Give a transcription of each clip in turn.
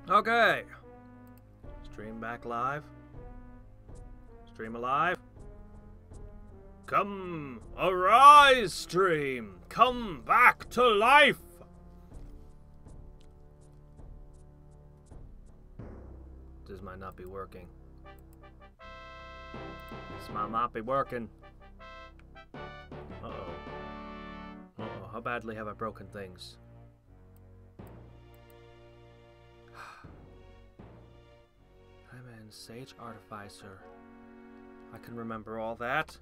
Okay. Stream back live. Stream alive. Come, arise, stream. Come back to life. This might not be working. This might not be working. Uh-oh. Uh-oh, how badly have I broken things? I'm Sage Artificer. I can remember all that.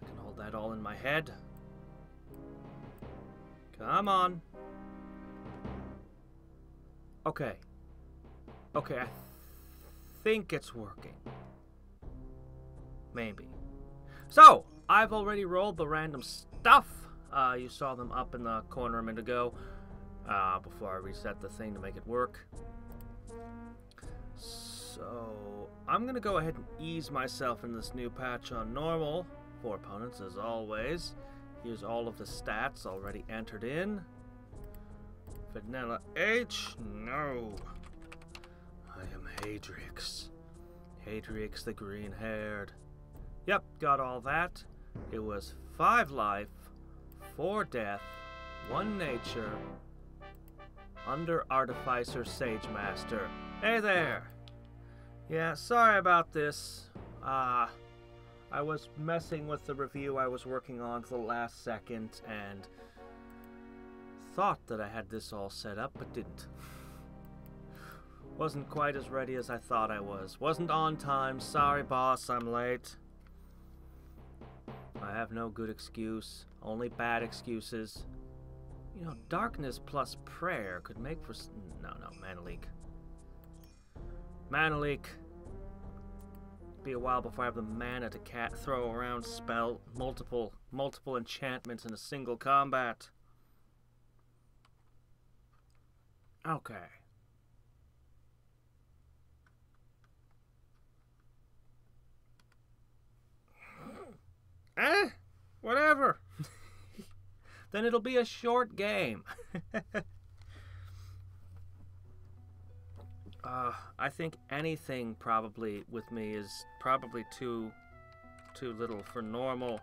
I can hold that all in my head. Come on. Okay. Okay, I think it's working. Maybe. So, I've already rolled the random stuff. You saw them up in the corner a minute ago. Before I reset the thing to make it work. So, I'm going to go ahead and ease myself in this new patch on normal. For opponents, as always. Here's all of the stats already entered in. Vanilla H? No. I am Hadrix. Hadrix the green-haired. Yep, got all that. It was 5 life, 4 death, 1 nature, under Artificer Sage Master. Hey there! Yeah, sorry about this. I was messing with the review I was working on for the last second and thought that I had this all set up, but didn't. Wasn't quite as ready as I thought I was. Wasn't on time. Sorry, boss, I'm late. I have no good excuse. Only bad excuses. You know, darkness plus prayer could make for... No, mana leak. Mana leak. Be a while before I have the mana to throw around multiple enchantments in a single combat. Okay. Whatever. Then it'll be a short game. I think anything probably with me is probably too little for normal.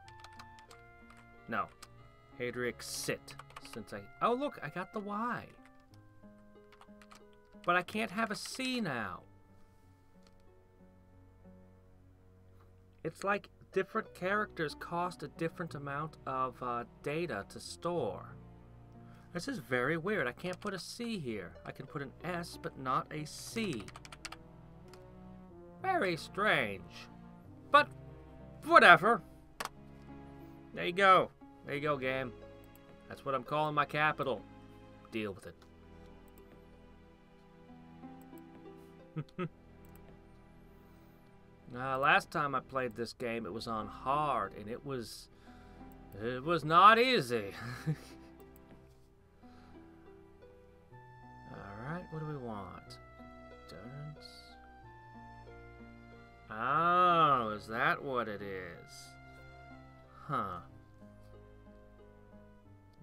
No. Hadrix, sit. Since oh look, I got the Y. But I can't have a C now. It's like different characters cost a different amount of data to store. This is very weird. I can't put a C here. I can put an S, but not a C. Very strange. But, whatever. There you go. There you go, game. That's what I'm calling my capital. Deal with it. Last time I played this game, it was on hard, and it was not easy. Alright, what do we want? Endurance. Oh, is that what it is? Huh.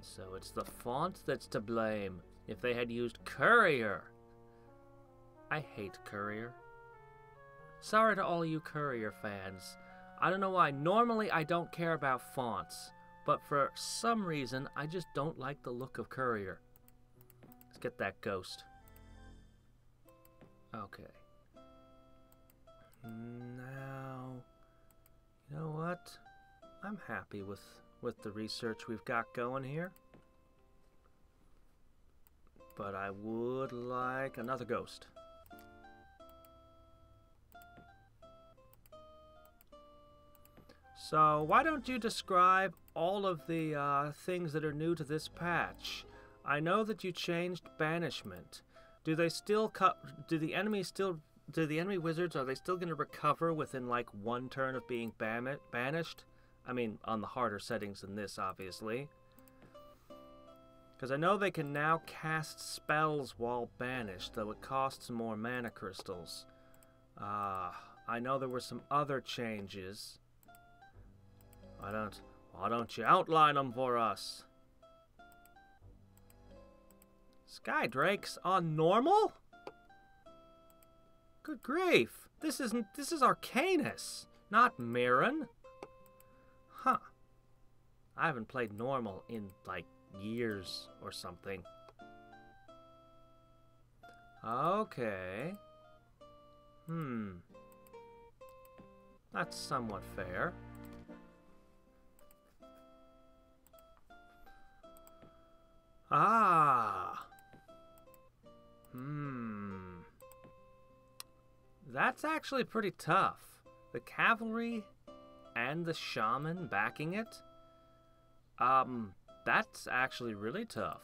So it's the font that's to blame. If they had used Courier. I hate Courier. Sorry to all you Courier fans. I don't know why. Normally I don't care about fonts, but for some reason I just don't like the look of Courier. Let's get that ghost. Okay. Now, you know what? I'm happy with the research we've got going here. But I would like another ghost. So, why don't you describe all of the things that are new to this patch? I know that you changed banishment. Do they still do the enemy wizards, are they still going to recover within like 1 turn of being banished? I mean, on the harder settings than this, obviously. Because I know they can now cast spells while banished, though it costs more mana crystals. I know there were some other changes. Why don't you outline them for us? Sky Drakes on normal? Good grief! This is Arcanus, not Mirren. Huh. I haven't played normal in, like, years or something. Okay. That's somewhat fair. Ah. That's actually pretty tough. The cavalry and the shaman backing it. That's actually really tough.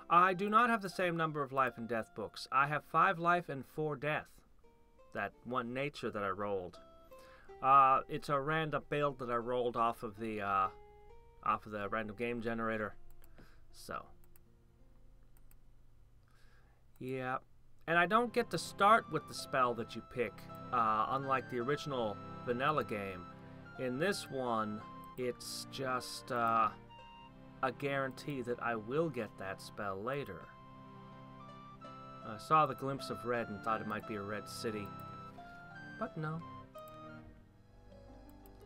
I do not have the same number of life and death books. I have 5 life and 4 death. That 1 nature that I rolled. It's a random build that I rolled off of the random game generator. So. Yeah. And I don't get to start with the spell that you pick, unlike the original vanilla game. In this one, it's just a guarantee that I will get that spell later. I saw the glimpse of red and thought it might be a red city. But no.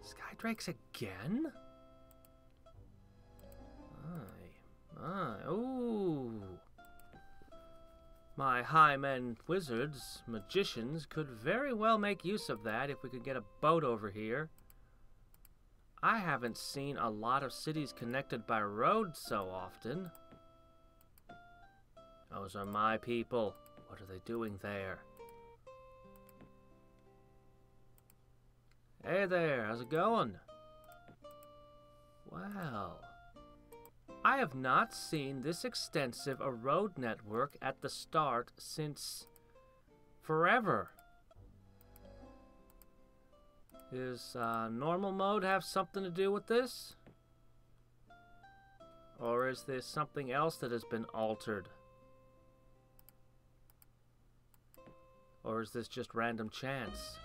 Skydrakes again? Ooh. My high men, wizards, magicians could very well make use of that if we could get a boat over here. I haven't seen a lot of cities connected by road so often. Those are my people. What are they doing there? Hey there, how's it going? Well, I have not seen this extensive a road network at the start since forever. Does normal mode have something to do with this? Or is there something else that has been altered? Or is this just random chance?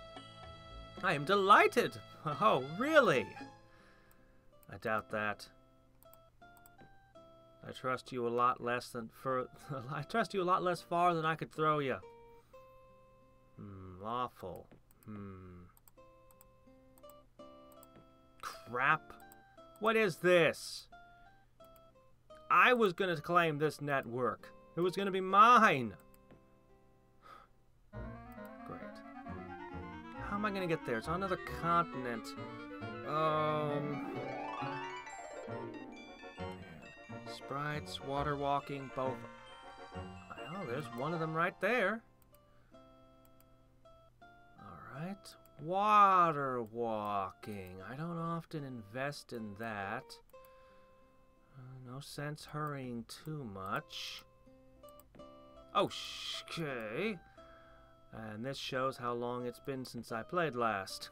I am delighted! Oh, really? I doubt that. I trust you a lot less than I trust you a lot less far than I could throw you. Lawful. Crap. What is this? I was gonna claim this network. It was gonna be mine. Great. How am I gonna get there? It's on another continent. Sprites, water walking, both. Oh, there's one of them right there. Alright. Water walking. I don't often invest in that. No sense hurrying too much. Oh, okay. And this shows how long it's been since I played last.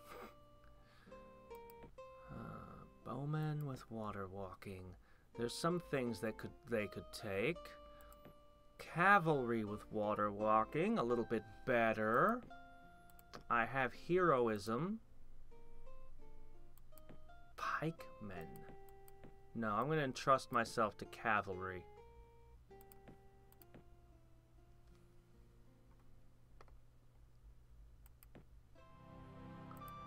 Bowmen with water walking. There's some things that they could take. Cavalry with water walking, a little bit better. I have heroism. Pikemen. No, I'm going to entrust myself to cavalry.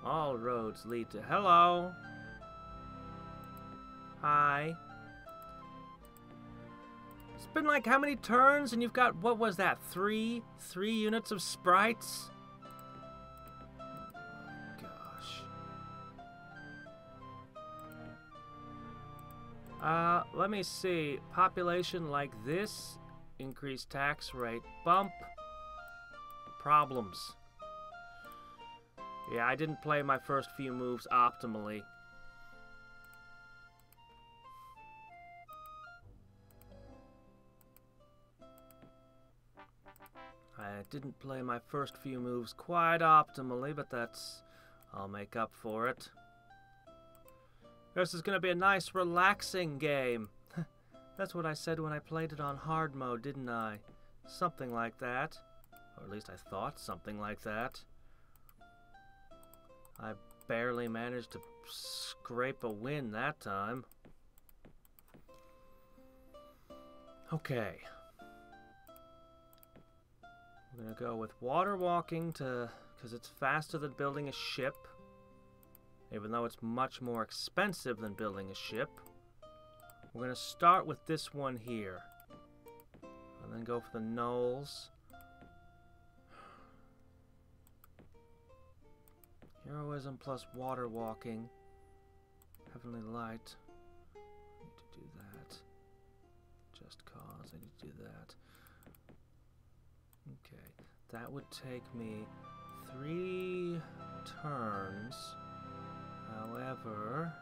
All roads lead to... Hello! Hi. It's been like how many turns and you've got, what was that, 3 units of sprites? Let me see. Population like this. Increased tax rate. Bump. Problems. Yeah, I didn't play my first few moves optimally. I didn't play my first few moves quite optimally, but that's... I'll make up for it. This is going to be a nice, relaxing game. That's what I said when I played it on hard mode, didn't I? Something like that. Or at least I thought something like that. I barely managed to scrape a win that time. Okay. We're gonna go with water walking because it's faster than building a ship. Even though it's much more expensive than building a ship. We're gonna start with this one here. And then go for the knolls. Heroism plus water walking. Heavenly light. I need to do that. Just cause. I need to do that. Okay. That would take me 3 turns. However,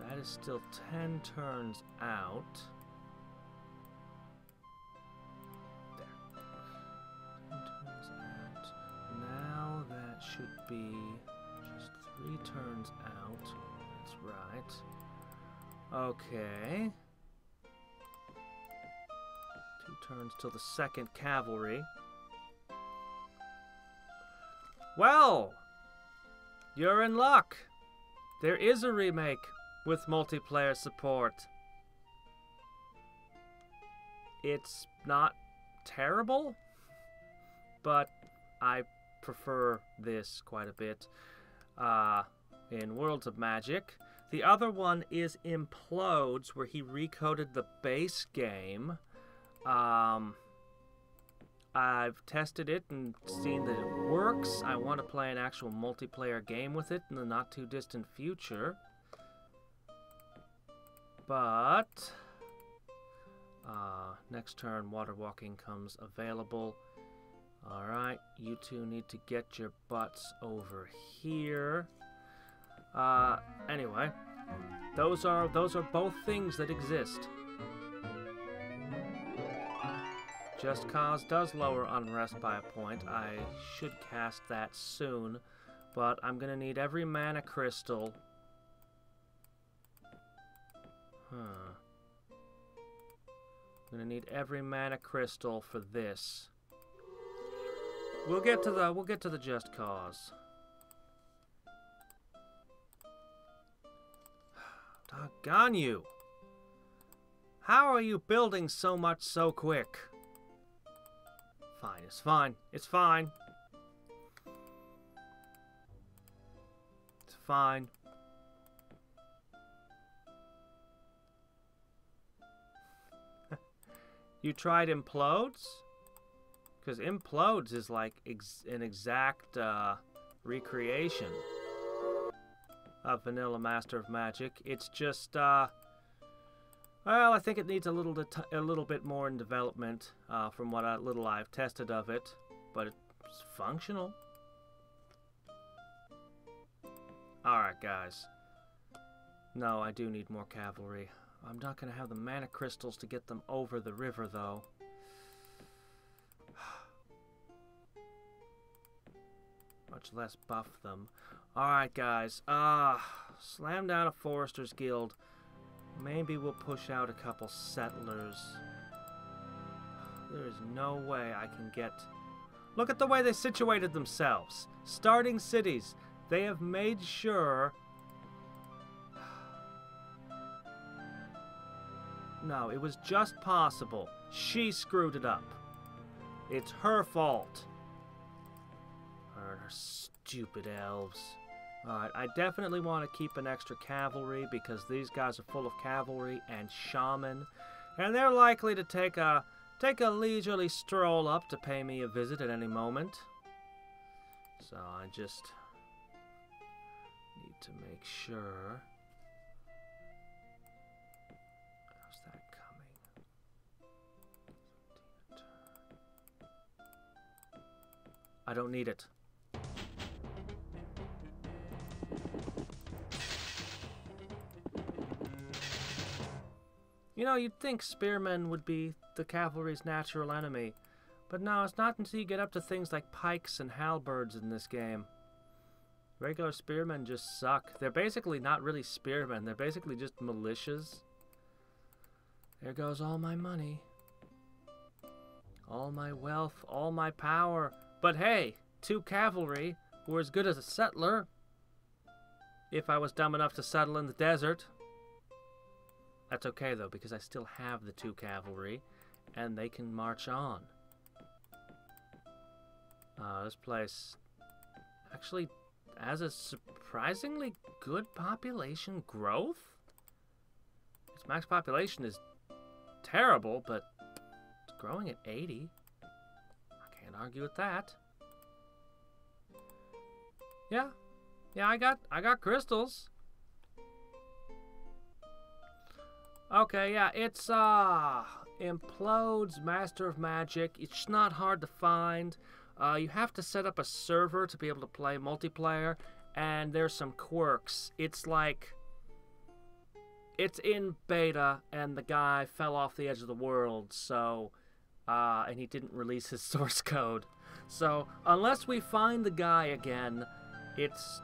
that is still 10 turns out. There. 10 turns out. Now that should be just 3 turns out. That's right. Okay. 2 turns till the 2nd cavalry. Well, you're in luck. There is a remake with multiplayer support. It's not terrible, but I prefer this quite a bit in Worlds of Magic. The other one is Implodes, where he recoded the base game. I've tested it and seen that it works. I want to play an actual multiplayer game with it in the not too distant future. But next turn water walking comes available. Alright, you two need to get your butts over here. Anyway, those are both things that exist. Just Cause does lower unrest by a point. I should cast that soon, but I'm gonna need every mana crystal. I'm gonna need every mana crystal for this. We'll get to the Just Cause. Doggone you! How are you building so much so quick? Fine, it's fine. It's fine. It's fine. You tried Implodes? Because Implodes is like an exact recreation of Vanilla Master of Magic. It's just, well, I think it needs a little bit more in development from what little I've tested of it, but it's functional. Alright, guys. No, I do need more cavalry. I'm not going to have the mana crystals to get them over the river, though. Much less buff them. Alright, guys. Slam down a Forester's Guild. Maybe we'll push out a couple settlers. There is no way I can get... Look at the way they situated themselves. Starting cities. They have made sure... No, it was just possible. She screwed it up. It's her fault. Her and her stupid elves. Alright, I definitely want to keep an extra cavalry because these guys are full of cavalry and shaman. And they're likely to take a leisurely stroll up to pay me a visit at any moment. So I just need to make sure. How's that coming? I don't need it. You know, you'd think spearmen would be the cavalry's natural enemy, but no, it's not until you get up to things like pikes and halberds in this game. Regular spearmen just suck. They're basically not really spearmen, they're basically just militias. There goes all my money. All my wealth, all my power. But hey, 2 cavalry who are as good as a settler. if I was dumb enough to settle in the desert. That's okay, though, because I still have the 2 cavalry, and they can march on. This place actually has a surprisingly good population growth. Its max population is terrible, but it's growing at 80. I can't argue with that. Yeah, I got crystals. Okay, yeah, it's Implodes Master of Magic. It's not hard to find. You have to set up a server to be able to play multiplayer, and there's some quirks. It's like, it's in beta, and the guy fell off the edge of the world, so, and he didn't release his source code. So, unless we find the guy again, it's,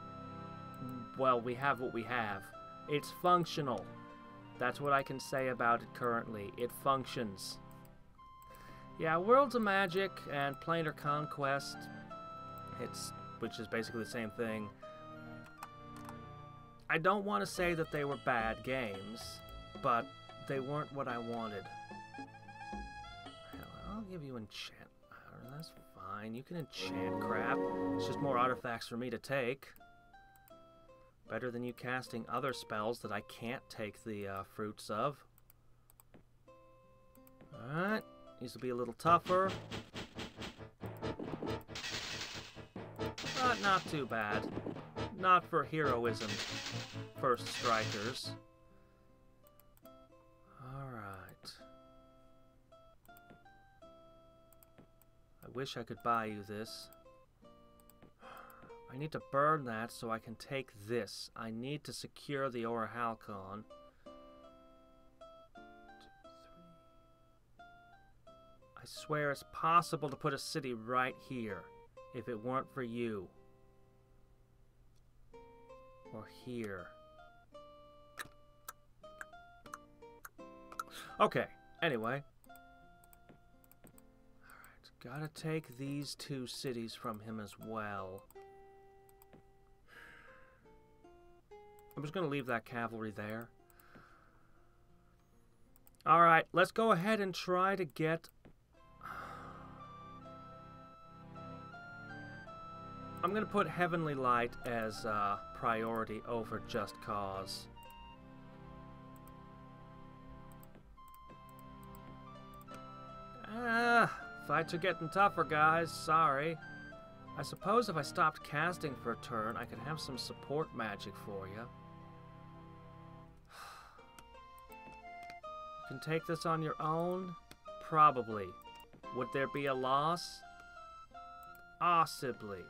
well, we have what we have. It's functional. That's what I can say about it currently. It functions. Yeah, Worlds of Magic and Planar Conquest, which is basically the same thing. I don't want to say that they were bad games, but they weren't what I wanted. Hell, I'll give you enchant. That's fine. You can enchant crap. It's just more artifacts for me to take. Better than you casting other spells that I can't take the fruits of. Alright. Needs to be a little tougher. But not too bad. Not for heroism. First strikers. Alright. I wish I could buy you this. I need to burn that so I can take this. I need to secure the Orichalcon. 2, 3. I swear it's possible to put a city right here if it weren't for you. Or here. Okay, anyway. Alright, gotta take these 2 cities from him as well. I'm just going to leave that cavalry there. Alright, let's go ahead and try to get... I'm going to put Heavenly Light as priority over Just Cause. Fights are getting tougher, guys. Sorry. I suppose if I stopped casting for a turn, I could have some support magic for you. You can take this on your own? Probably. Would there be a loss? Possibly.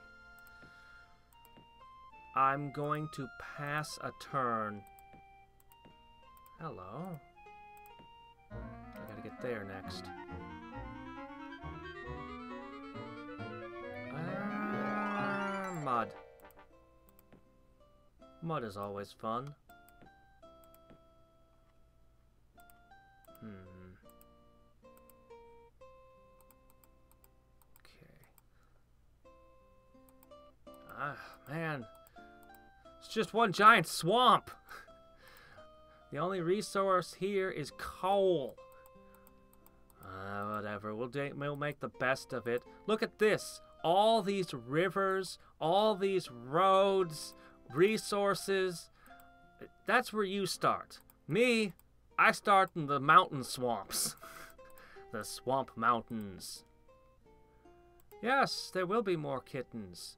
I'm going to pass a turn. Hello. I gotta get there next. Mud. Mud is always fun. Okay. Man. It's just one giant swamp. The only resource here is coal. Whatever. We'll make the best of it. Look at this. All these rivers, all these roads, resources. That's where you start. Me, I start in the mountain swamps. The swamp mountains. Yes, there will be more kittens.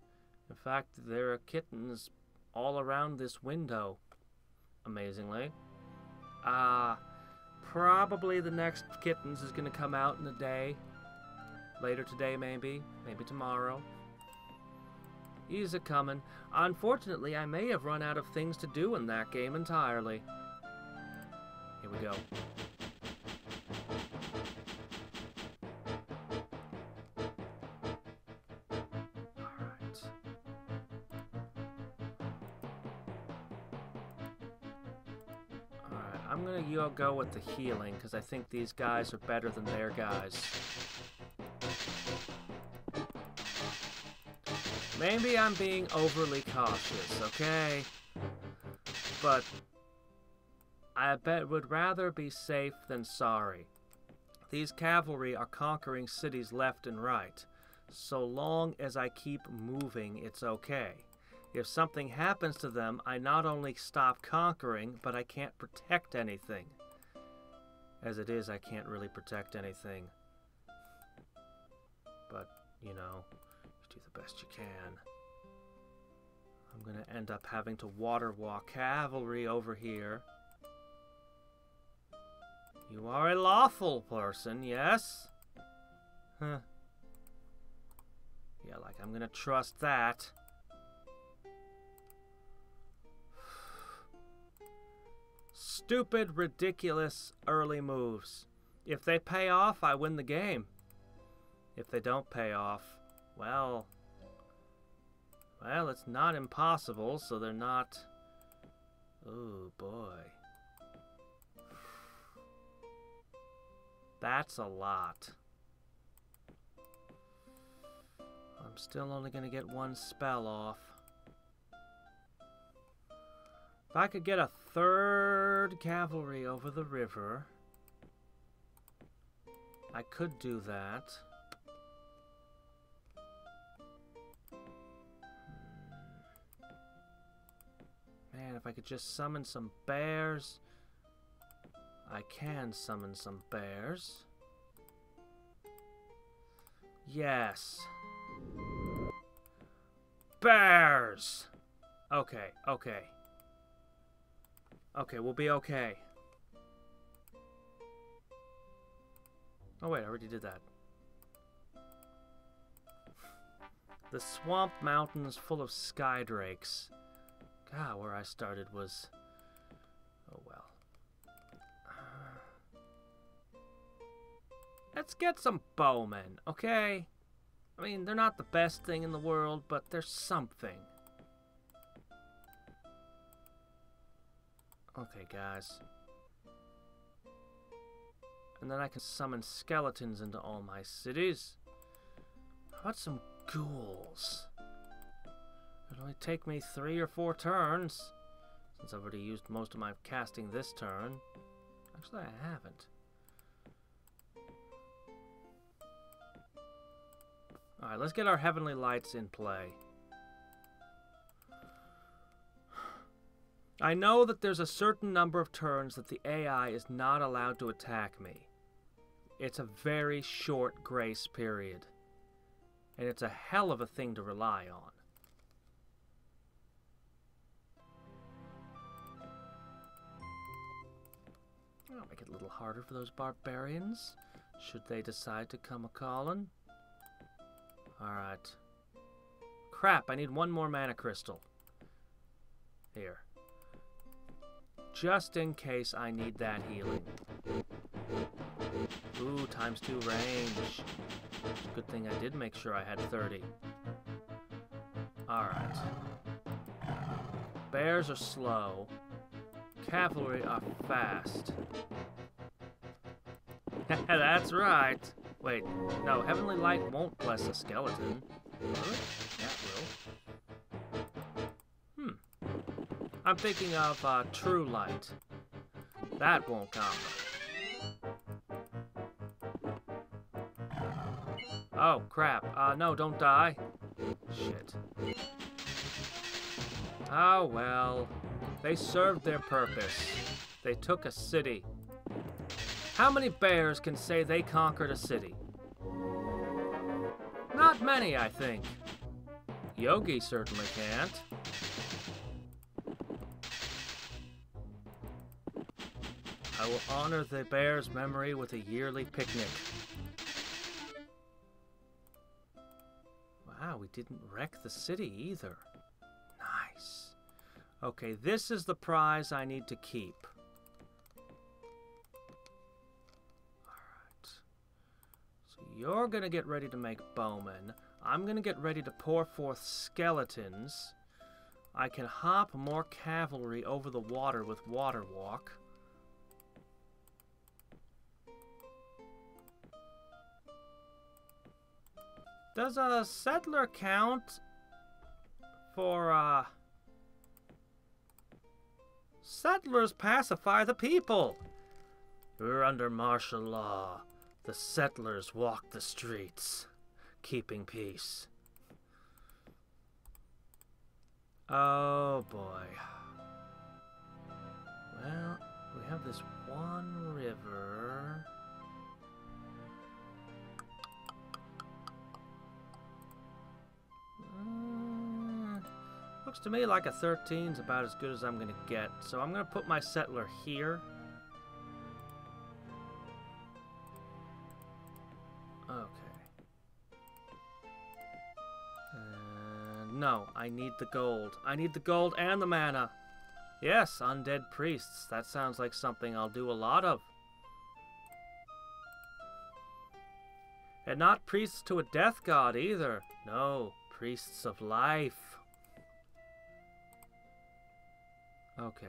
In fact, there are kittens all around this window. Amazingly. Probably the next kittens is going to come out in a day. Later today, maybe. Maybe tomorrow. He's a-coming. Unfortunately, I may have run out of things to do in that game entirely. Here we go. Alright. Alright, I'm gonna go with the healing, because I think these guys are better than their guys. Maybe I'm being overly cautious, okay? But I bet would rather be safe than sorry. These cavalry are conquering cities left and right. So long as I keep moving, it's okay. If something happens to them, I not only stop conquering, but I can't protect anything. As it is, I can't really protect anything. But, you know, you do the best you can. I'm going to end up having to water walk cavalry over here. You are a lawful person, yes? Huh. Yeah, like, I'm gonna trust that. Stupid, ridiculous early moves. If they pay off, I win the game. If they don't pay off, well, it's not impossible, so they're not... Oh, boy. That's a lot. I'm still only going to get one spell off. If I could get a third cavalry over the river, I could do that. Man, if I could just summon some bears... I can summon some bears. Yes. Bears! Okay, okay. Okay, we'll be okay. Oh wait, I already did that. The swamp mountains full of skydrakes. God, where I started was... Oh well. Let's get some bowmen, okay? I mean, they're not the best thing in the world, but they're something. Okay, guys. And then I can summon skeletons into all my cities. How about some ghouls? It'll only take me 3 or 4 turns, since I've already used most of my casting this turn. Actually, I haven't. Alright, let's get our heavenly lights in play. I know that there's a certain number of turns that the AI is not allowed to attack me. It's a very short grace period. And it's a hell of a thing to rely on. I'll make it a little harder for those barbarians, should they decide to come a-calling. Alright. Crap, I need one more mana crystal. Here. Just in case I need that healing. Ooh, ×2 range. Good thing I did make sure I had 30. Alright. Bears are slow. Cavalry are fast. That's right. Wait, no, Heavenly Light won't bless a skeleton. Will it? Yeah, it will. I'm thinking of True Light. That won't combo. Oh, crap. No, don't die. Shit. Oh, well. They served their purpose. They took a city. How many bears can say they conquered a city? Not many, I think. Yogi certainly can't. I will honor the bear's memory with a yearly picnic. Wow, we didn't wreck the city either. Nice. Okay, this is the prize I need to keep. You're going to get ready to make bowmen. I'm going to get ready to pour forth skeletons. I can hop more cavalry over the water with water walk. Does a settler count for, Settlers pacify the people. We're under martial law. The settlers walk the streets, keeping peace. Oh boy. Well, we have this one river. Looks to me like a 13's about as good as I'm going to get. So I'm going to put my settler here. Okay. No, I need the gold. I need the gold and the mana. Yes, undead priests. That sounds like something I'll do a lot of. And not priests to a death god either. No, priests of life. Okay.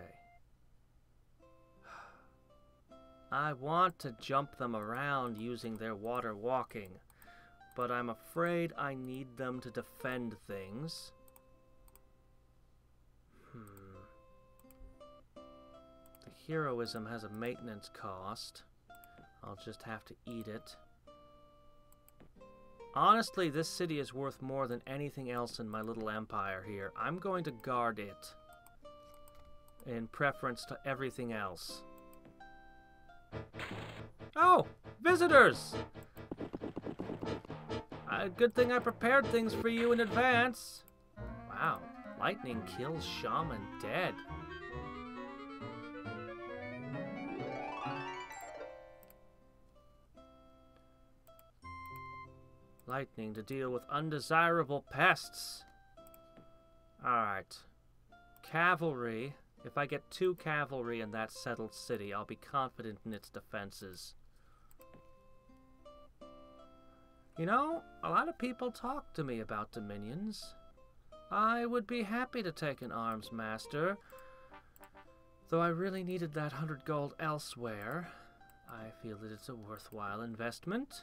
I want to jump them around using their water walking, but I'm afraid I need them to defend things. The heroism has a maintenance cost. I'll just have to eat it. Honestly, this city is worth more than anything else in my little empire here. I'm going to guard it in preference to everything else. Oh, visitors! Good thing I prepared things for you in advance. Wow, lightning kills shaman dead. Lightning to deal with undesirable pests. Alright. Cavalry. If I get 2 cavalry in that settled city, I'll be confident in its defenses. You know, a lot of people talk to me about dominions. I would be happy to take an arms master, though I really needed that 100 gold elsewhere. I feel that it's a worthwhile investment.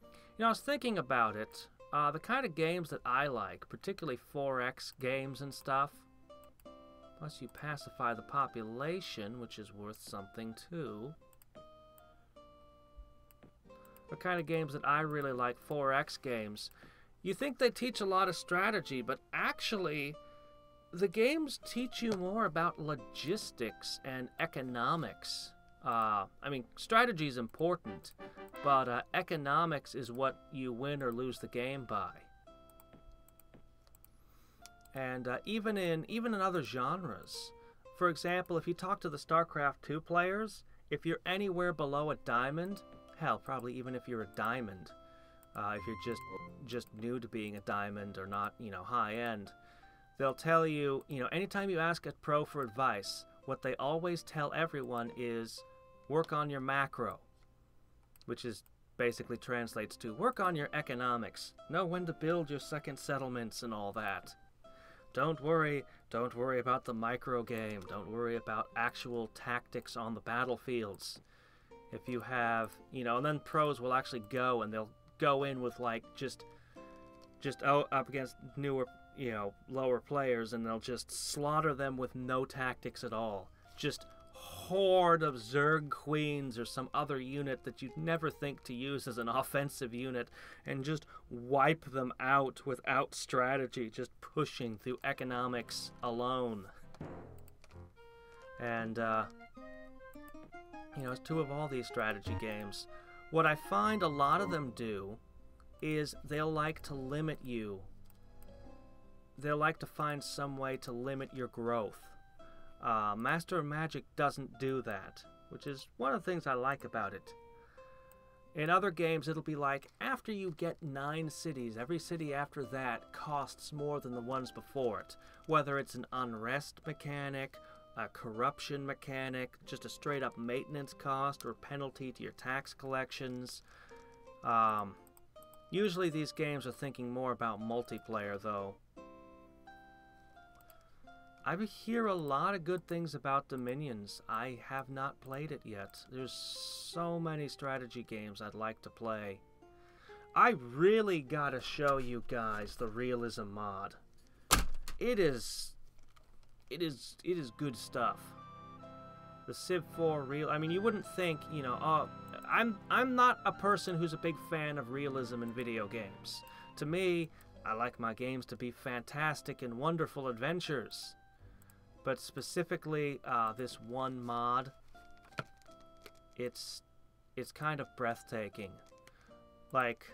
You know, I was thinking about it. The kind of games that I like, particularly 4X games and stuff. Plus you pacify the population, which is worth something too. The kind of games that I really like, 4X games. You think they teach a lot of strategy, but actually, the games teach you more about logistics and economics. I mean, strategy is important, but economics is what you win or lose the game by. And even in other genres, for example, if you talk to the StarCraft 2 players, if you're anywhere below a diamond, hell, probably even if you're a diamond, if you're just new to being a diamond or not, you know, high end, they'll tell you, you know, anytime you ask a pro for advice, what they always tell everyone is work on your macro, which is basically translates to work on your economics, know when to build your second settlements and all that. Don't worry about the micro game. Don't worry about actual tactics on the battlefields. If you have, you know, and then pros will actually go and they'll go in with like just up against newer, you know, lower players, and they'll just slaughter them with no tactics at all. Just horde of Zerg Queens or some other unit that you'd never think to use as an offensive unit, and just wipe them out without strategy, just pushing through economics alone. And, you know, it's true of all these strategy games. What I find a lot of them do is they'll like to limit you. They'll like to find some way to limit your growth. Master of Magic doesn't do that, which is one of the things I like about it. In other games, it'll be like, after you get 9 cities, every city after that costs more than the ones before it. Whether it's an unrest mechanic, a corruption mechanic, just a straight-up maintenance cost or penalty to your tax collections. Usually these games are thinking more about multiplayer, though. I hear a lot of good things about Dominions. I have not played it yet. There's so many strategy games I'd like to play. I really gotta show you guys the realism mod. It is it is good stuff. The Civ 4 real. I mean, you wouldn't think, you know, I'm not a person who's a big fan of realism in video games. To me, I like my games to be fantastic and wonderful adventures. But specifically, this one mod, it's kind of breathtaking. Like,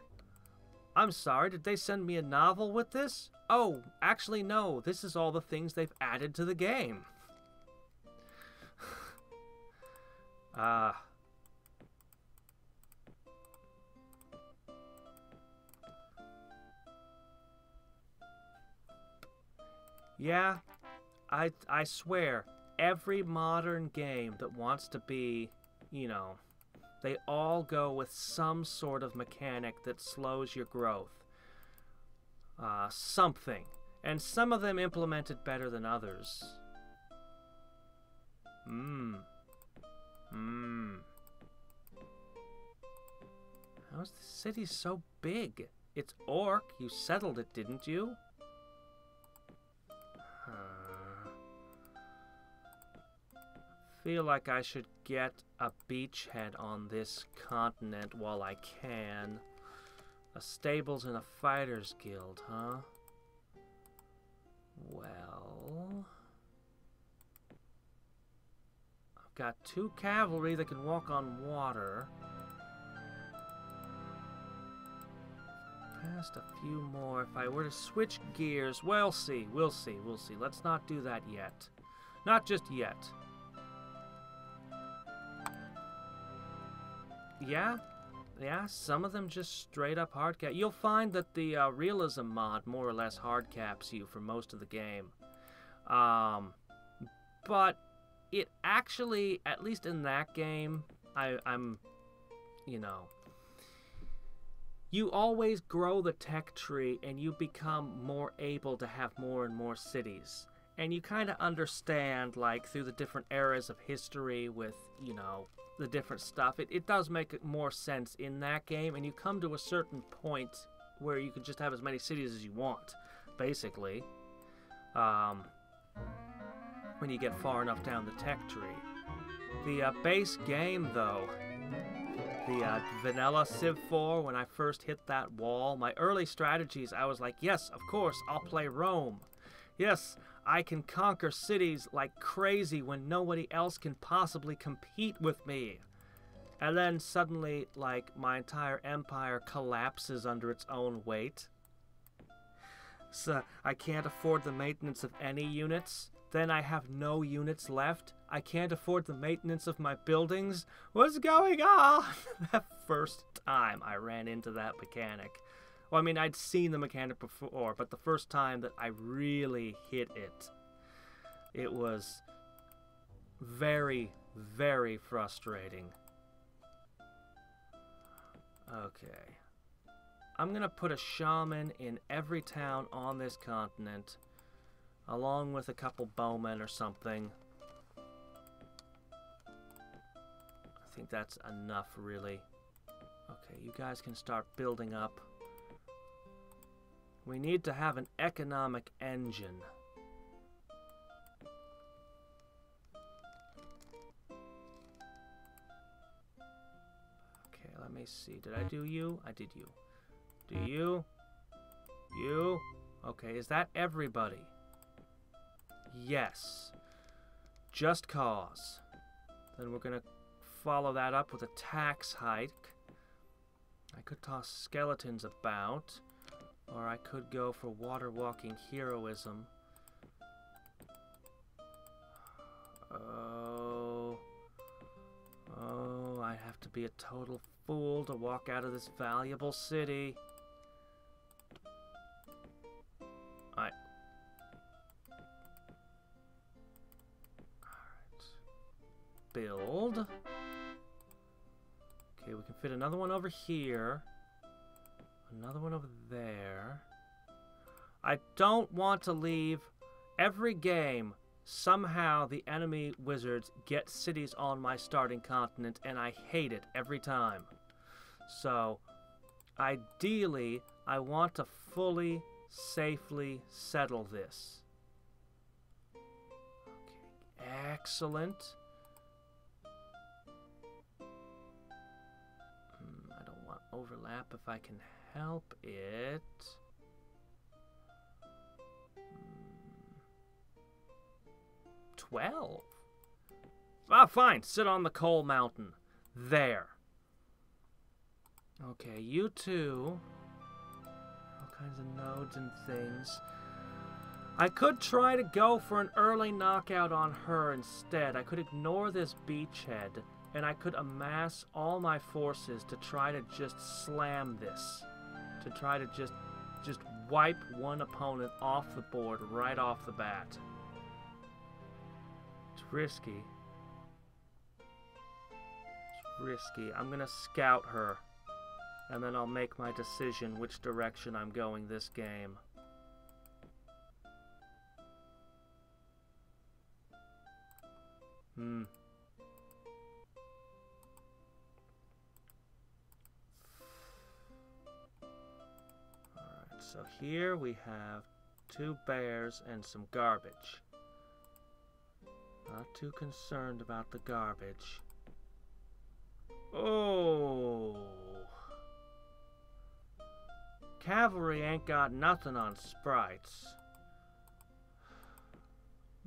I'm sorry, did they send me a novel with this? Oh, actually no, this is all the things they've added to the game. Yeah, I swear, every modern game that wants to be, you know, they all go with some sort of mechanic that slows your growth. Something. And some of them implement it better than others. How's the city so big? It's Orc. You settled it, didn't you? Feel like I should get a beachhead on this continent while I can. A stables and a fighters guild, huh? Well, I've got 2 cavalry that can walk on water. Past a few more. If I were to switch gears, we'll see. Let's not do that yet. Not just yet. Yeah, some of them just straight up hard cap. You'll find that the realism mod more or less hard caps you for most of the game. But it actually, at least in that game, I'm, you know, you always grow the tech tree and you become more able to have more and more cities. And you kind of understand, like, through the different eras of history with, you know, the different stuff. It does make more sense in that game, and you come to a certain point where you can just have as many cities as you want, basically. When you get far enough down the tech tree. The base game, though, the vanilla Civ 4, when I first hit that wall, my early strategies, I was like, yes, of course, I'll play Rome. Yes, I can conquer cities like crazy when nobody else can possibly compete with me. And then suddenly, like, my entire empire collapses under its own weight. So I can't afford the maintenance of any units. Then I have no units left. I can't afford the maintenance of my buildings. What's going on? That first time I ran into that mechanic. Well, I mean, I'd seen the mechanic before, but the first time that I really hit it, it was very, very frustrating. Okay. I'm gonna put a shaman in every town on this continent, along with a couple bowmen or something. I think that's enough, really. Okay, you guys can start building up. We need to have an economic engine. Okay, let me see. Did I do you? I did you. Do you? You? Okay, is that everybody? Yes. Just cause. Then we're gonna follow that up with a tax hike. I could toss skeletons about. Or I could go for water walking heroism. Oh, I have to be a total fool to walk out of this valuable city. Alright. Build. Okay, we can fit another one over here. Another one over there. I don't want to leave. Every game, somehow the enemy wizards get cities on my starting continent, and I hate it every time. So, ideally, I want to fully, safely settle this. Excellent. I don't want overlap if I can help it. 12. Ah, fine. Sit on the coal mountain. There. Okay, you two. All kinds of nodes and things. I could try to go for an early knockout on her instead. I could ignore this beachhead, and I could amass all my forces to try to just slam this. To try to just wipe one opponent off the board right off the bat. It's risky. It's risky. I'm gonna scout her, and then I'll make my decision which direction I'm going this game. Alright, so here we have 2 bears and some garbage. Not too concerned about the garbage. Oh! Cavalry ain't got nothing on sprites.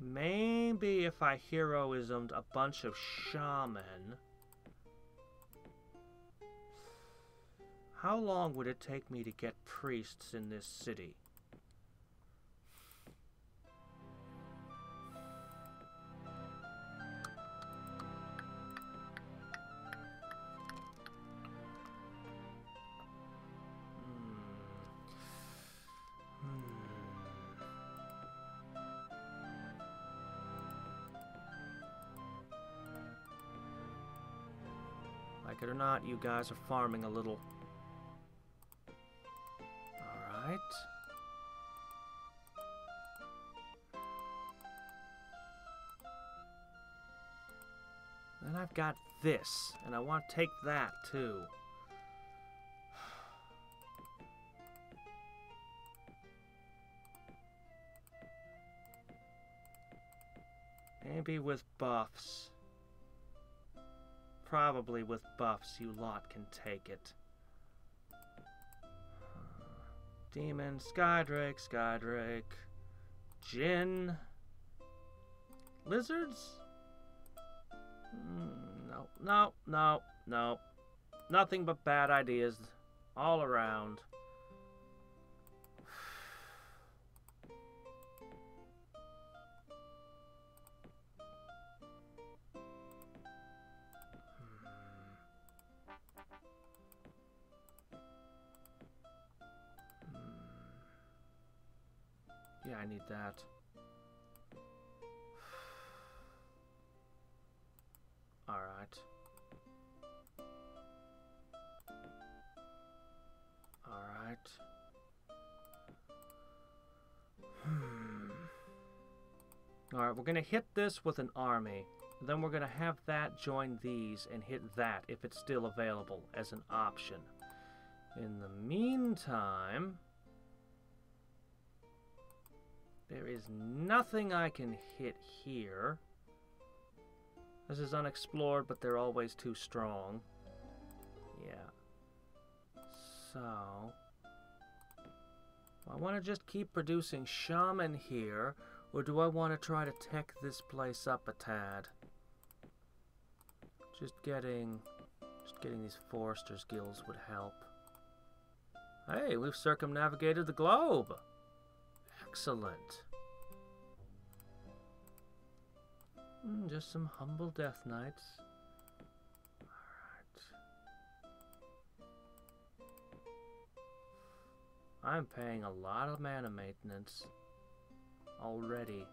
Maybe if I heroismed a bunch of shaman. How long would it take me to get priests in this city? Like it or not, you guys are farming a little. Alright. Then I've got this, and I want to take that too. Maybe with buffs. Probably with buffs, you lot can take it. Demon, Skydrake, Skydrake. Djinn. Lizards? No, no, no, no. Nothing but bad ideas all around. Yeah, I need that. Alright. Alright. Alright, we're gonna hit this with an army. Then we're gonna have that join these and hit that if it's still available as an option. In the meantime, there is nothing I can hit here. This is unexplored, but they're always too strong. Yeah. So, I want to just keep producing shaman here, or do I want to try to tech this place up a tad? Just getting these foresters guilds would help. Hey, we've circumnavigated the globe. Excellent. Just some humble death knights. Alright. I'm paying a lot of mana maintenance already.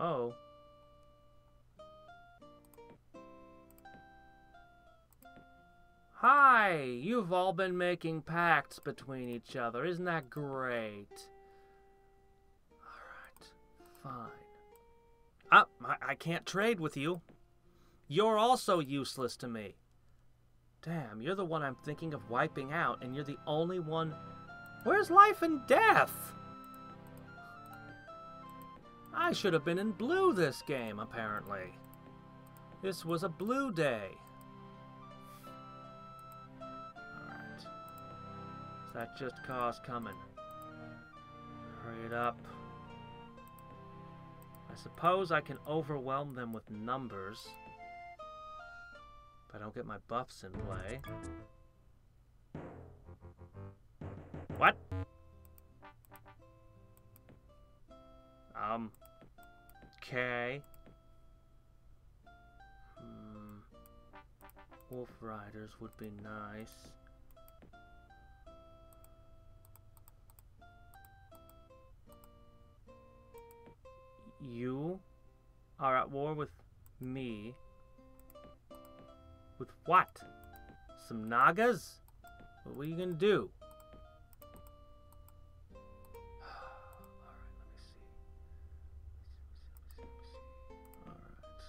Oh. Hi! You've all been making pacts between each other. Isn't that great? Alright, fine. I can't trade with you. You're also useless to me. Damn, you're the one I'm thinking of wiping out, and you're the only one... Where's life and death? I should have been in blue this game, apparently. This was a blue day. Alright. Is that just cause coming? Hurry it up. I suppose I can overwhelm them with numbers. If I don't get my buffs in play. What? Okay. Wolf Riders would be nice. You are at war with me. With what? Some Nagas? What are you gonna do? Alright, let me see. Alright.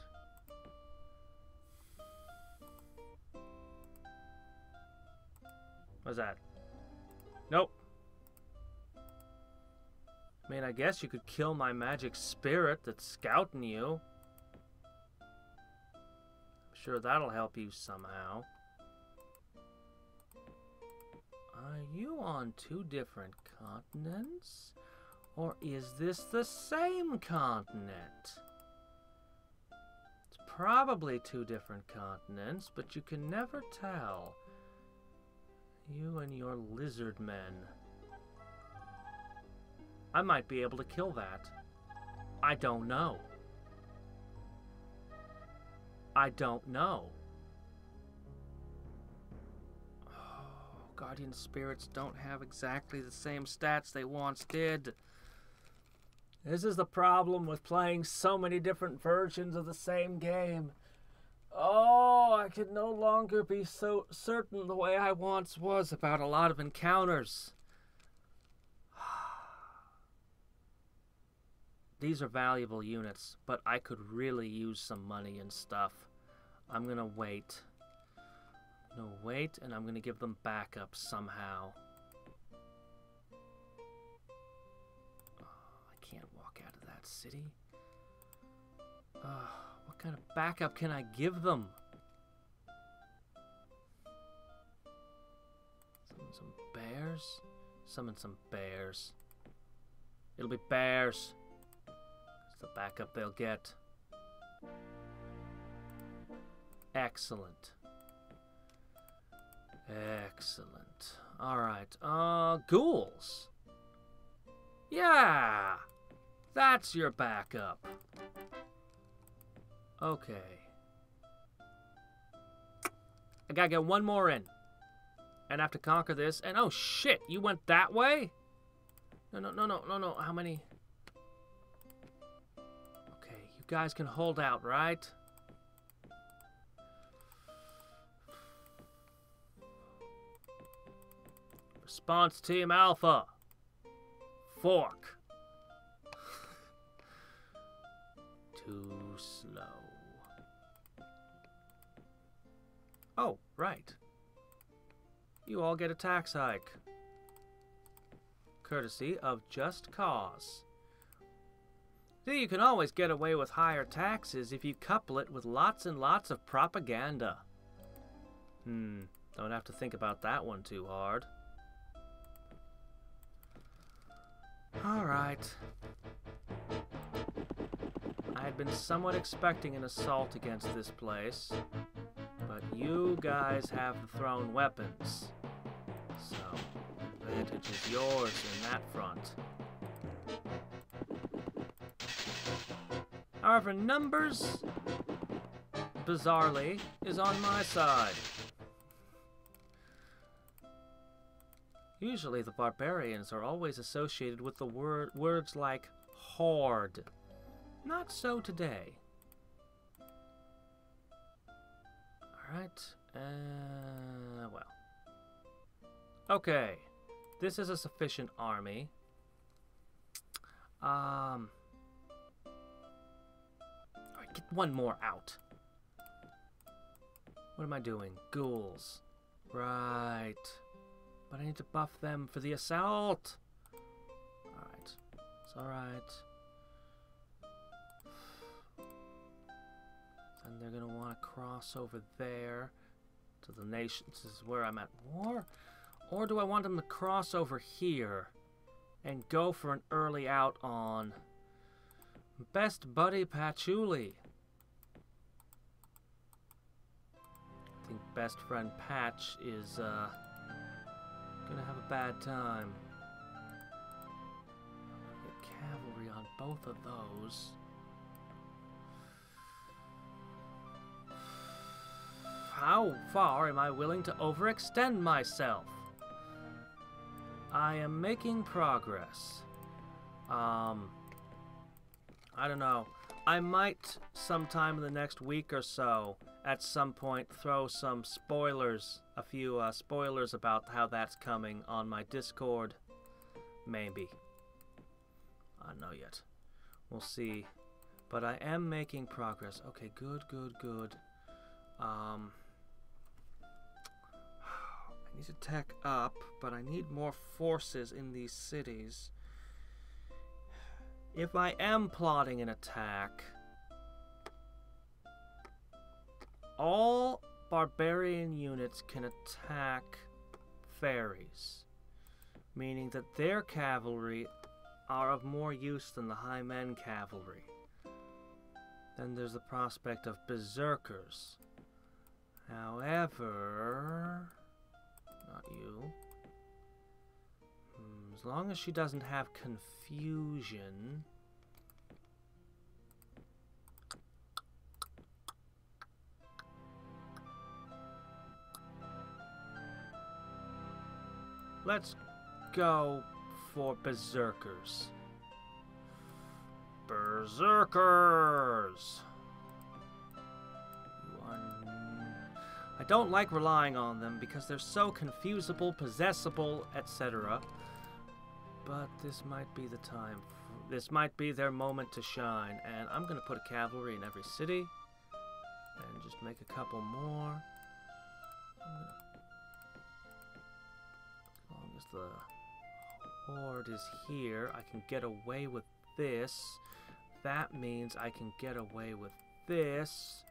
What's that? Nope. I mean, I guess you could kill my magic spirit that's scouting you. I'm sure that'll help you somehow. Are you on 2 different continents? Or is this the same continent? It's probably 2 different continents, but you can never tell. You and your lizard men. I might be able to kill that. I don't know. I don't know. Oh, guardian spirits don't have exactly the same stats they once did. This is the problem with playing so many different versions of the same game. Oh, I can no longer be so certain the way I once was about a lot of encounters. These are valuable units, but I could really use some money and stuff. I'm gonna wait. I'm gonna wait, and I'm gonna give them backup somehow. Oh, I can't walk out of that city. What kind of backup can I give them? Summon some bears? Summon some bears. It'll be bears. The backup they'll get. Excellent. Excellent. Alright. Ghouls. Yeah! That's your backup. Okay. I gotta get one more in. And I have to conquer this. And oh shit, you went that way? No. How many? You guys can hold out, right? Response Team Alpha. Fork. Too slow. Oh, right. You all get a tax hike. Courtesy of Just Cause. See, you can always get away with higher taxes if you couple it with lots and lots of propaganda. Don't have to think about that one too hard. Alright. I had been somewhat expecting an assault against this place, but you guys have the thrown weapons. So, the advantage is yours in that front. However, numbers, bizarrely, is on my side. Usually the barbarians are always associated with the words like horde. Not so today. Alright, well. Okay, this is a sufficient army. Get one more out. What am I doing? Ghouls. Right. But I need to buff them for the assault. Alright. It's alright. And they're gonna want to cross over there to the nations. This is where I'm at war. Or do I want them to cross over here and go for an early out on Best Buddy Patchouli? I think Best Friend Patch is gonna have a bad time. Get cavalry on both of those. How far am I willing to overextend myself? I am making progress. I don't know. I might sometime in the next week or so, at some point, throw some spoilers, a few spoilers about how that's coming on my Discord. Maybe. I don't know yet. We'll see. But I am making progress. Okay, good, good, good. I need to tech up, but I need more forces in these cities. If I am plotting an attack, all barbarian units can attack ferries, meaning that their cavalry are of more use than the Highmen cavalry. Then there's the prospect of berserkers. However, not you. As long as she doesn't have confusion. Let's go for berserkers. Berserkers! I don't like relying on them because they're so confusable, possessable, etc. But this might be the time. This might be their moment to shine. And I'm going to put a cavalry in every city. And just make a couple more. As long as the horde is here, I can get away with this. That means I can get away with this.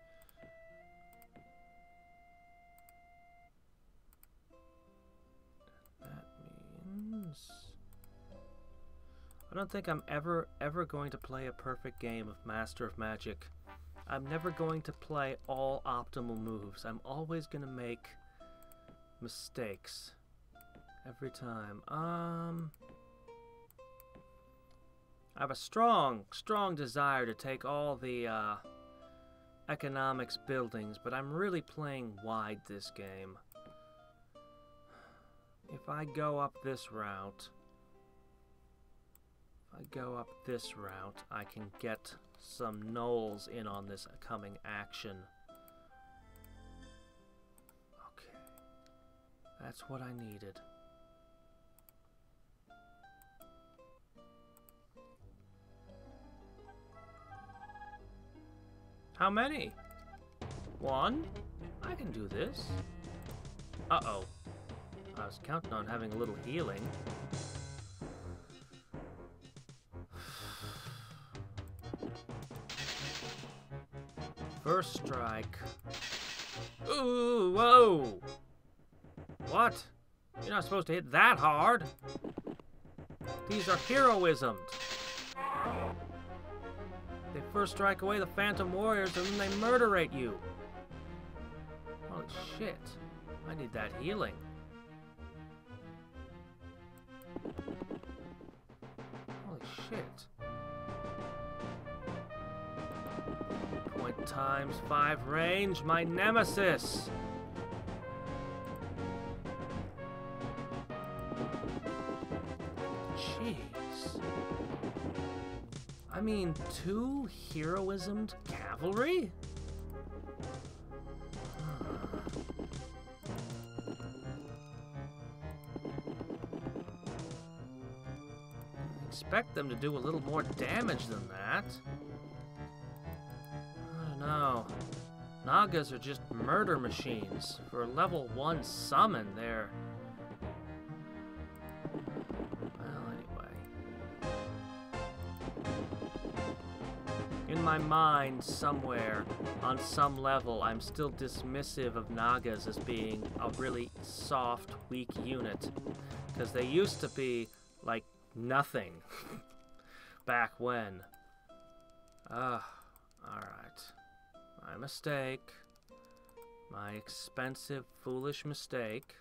I don't think I'm ever going to play a perfect game of Master of Magic. I'm never going to play all optimal moves. I'm always going to make mistakes. Every time. I have a strong desire to take all the economics buildings, but I'm really playing wide this game. If I go up this route, I can get some gnolls in on this coming action. Okay. That's what I needed. How many? One? I can do this. Uh-oh. I was counting on having a little healing. First strike. Ooh, whoa! What? You're not supposed to hit that hard. These are heroisms. They first strike away the Phantom Warriors and then they murderate you. Holy shit. I need that healing. Holy shit. Point times 5 range, my nemesis. Jeez. I mean, 2 heroismed cavalry? I expect them to do a little more damage than that. I don't know. Nagas are just murder machines. For a level 1 summon, they're... Well, anyway. In my mind, somewhere, on some level, I'm still dismissive of Nagas as being a really soft, weak unit. Because they used to be, like, nothing. Back when. Alright. My mistake. My expensive, foolish mistake.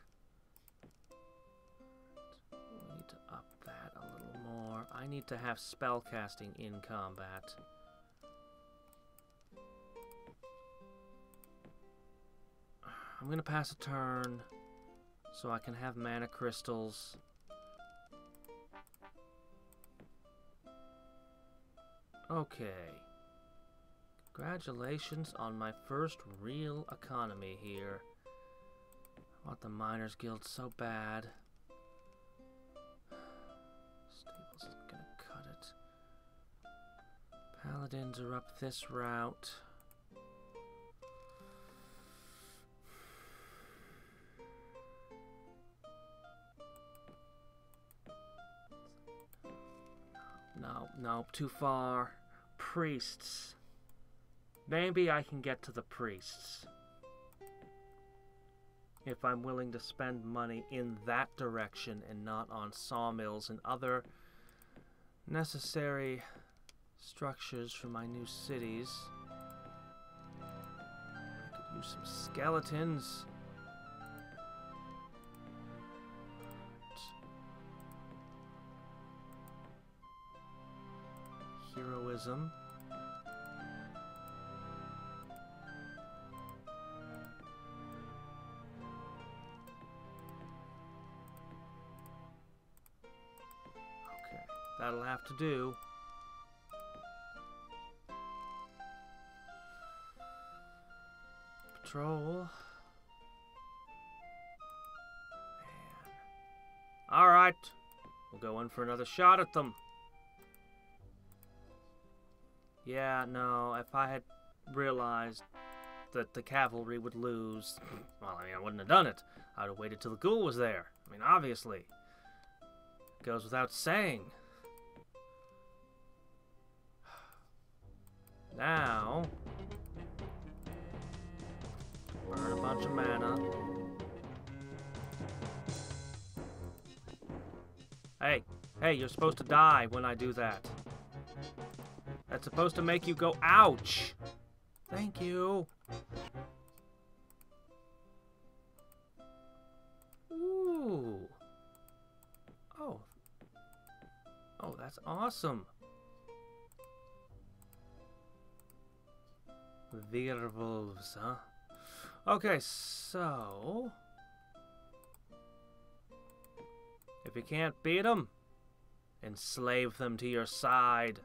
We need to up that a little more. I need to have spellcasting in combat. I'm gonna pass a turn so I can have mana crystals. Okay. Congratulations on my first real economy here. I want the Miners Guild so bad. Stables is gonna cut it. Paladins are up this route. No, too far. Priests. Maybe I can get to the priests. If I'm willing to spend money in that direction and not on sawmills and other necessary structures for my new cities. I could use some skeletons. Heroism. Okay, that'll have to do. Patrol. All right, we'll go in for another shot at them. Yeah, no, if I had realized that the cavalry would lose, well, I mean, I wouldn't have done it. I would have waited till the ghoul was there. I mean, obviously. Goes without saying. Now, burn a bunch of mana. Hey, you're supposed to die when I do that. That's supposed to make you go, ouch! Thank you. Ooh. Oh. Oh, that's awesome. Werewolves, huh? Okay, so... if you can't beat them, enslave them to your side.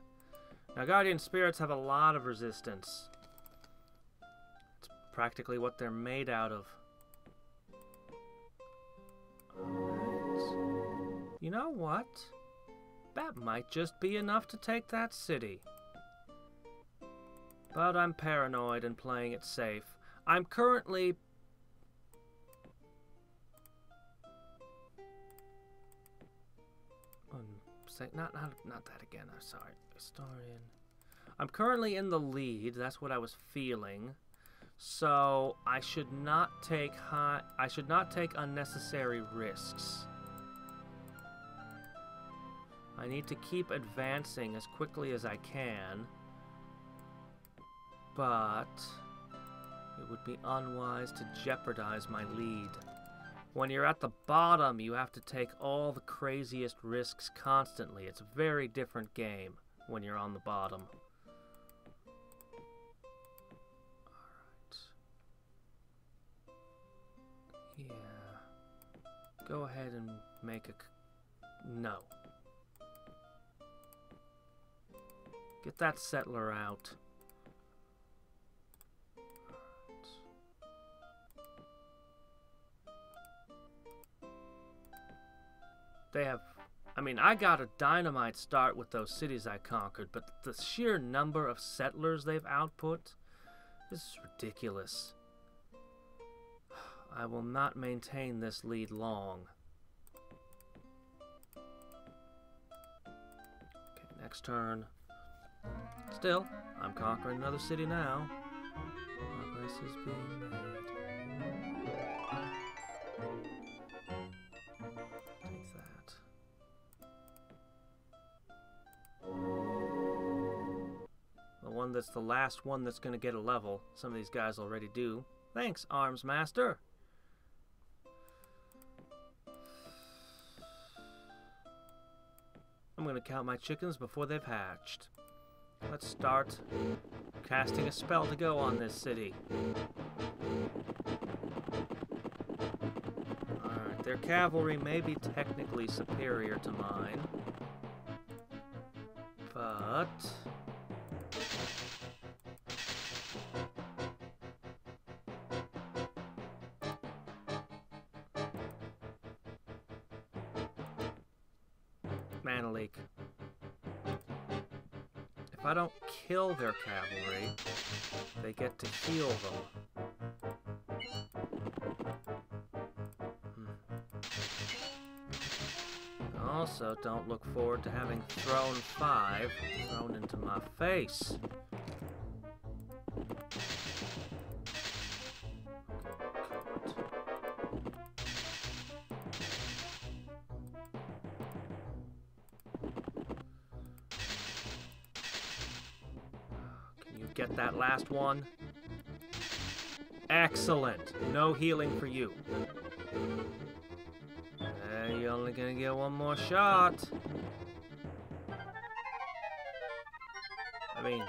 Now, guardian spirits have a lot of resistance. It's practically what they're made out of. Alright. You know what? That might just be enough to take that city. But I'm paranoid and playing it safe. I'm currently... Not that again, I'm sorry. Historian. I'm currently in the lead, that's what I was feeling. So I should not take unnecessary risks. I need to keep advancing as quickly as I can. But it would be unwise to jeopardize my lead. When you're at the bottom, you have to take all the craziest risks constantly. It's a very different game when you're on the bottom. Alright. Yeah. Go ahead and make a... No. Get that settler out. They have, I mean, I got a dynamite start with those cities I conquered, but the sheer number of settlers they've output This is ridiculous. I will not maintain this lead long. Okay, next turn. Still, I'm conquering another city now. Progress is being made. Take that. The one that's the last one that's going to get a level. Some of these guys already do. Thanks, Arms Master. I'm going to count my chickens before they've hatched. Let's start casting a spell to go on this city. Alright, their cavalry may be technically superior to mine. But... mana leak. If I don't kill their cavalry, they get to heal them. Also, don't look forward to having thrown 5 thrown into my face. Get that last one. Excellent. No healing for you. You're only gonna get one more shot. I mean,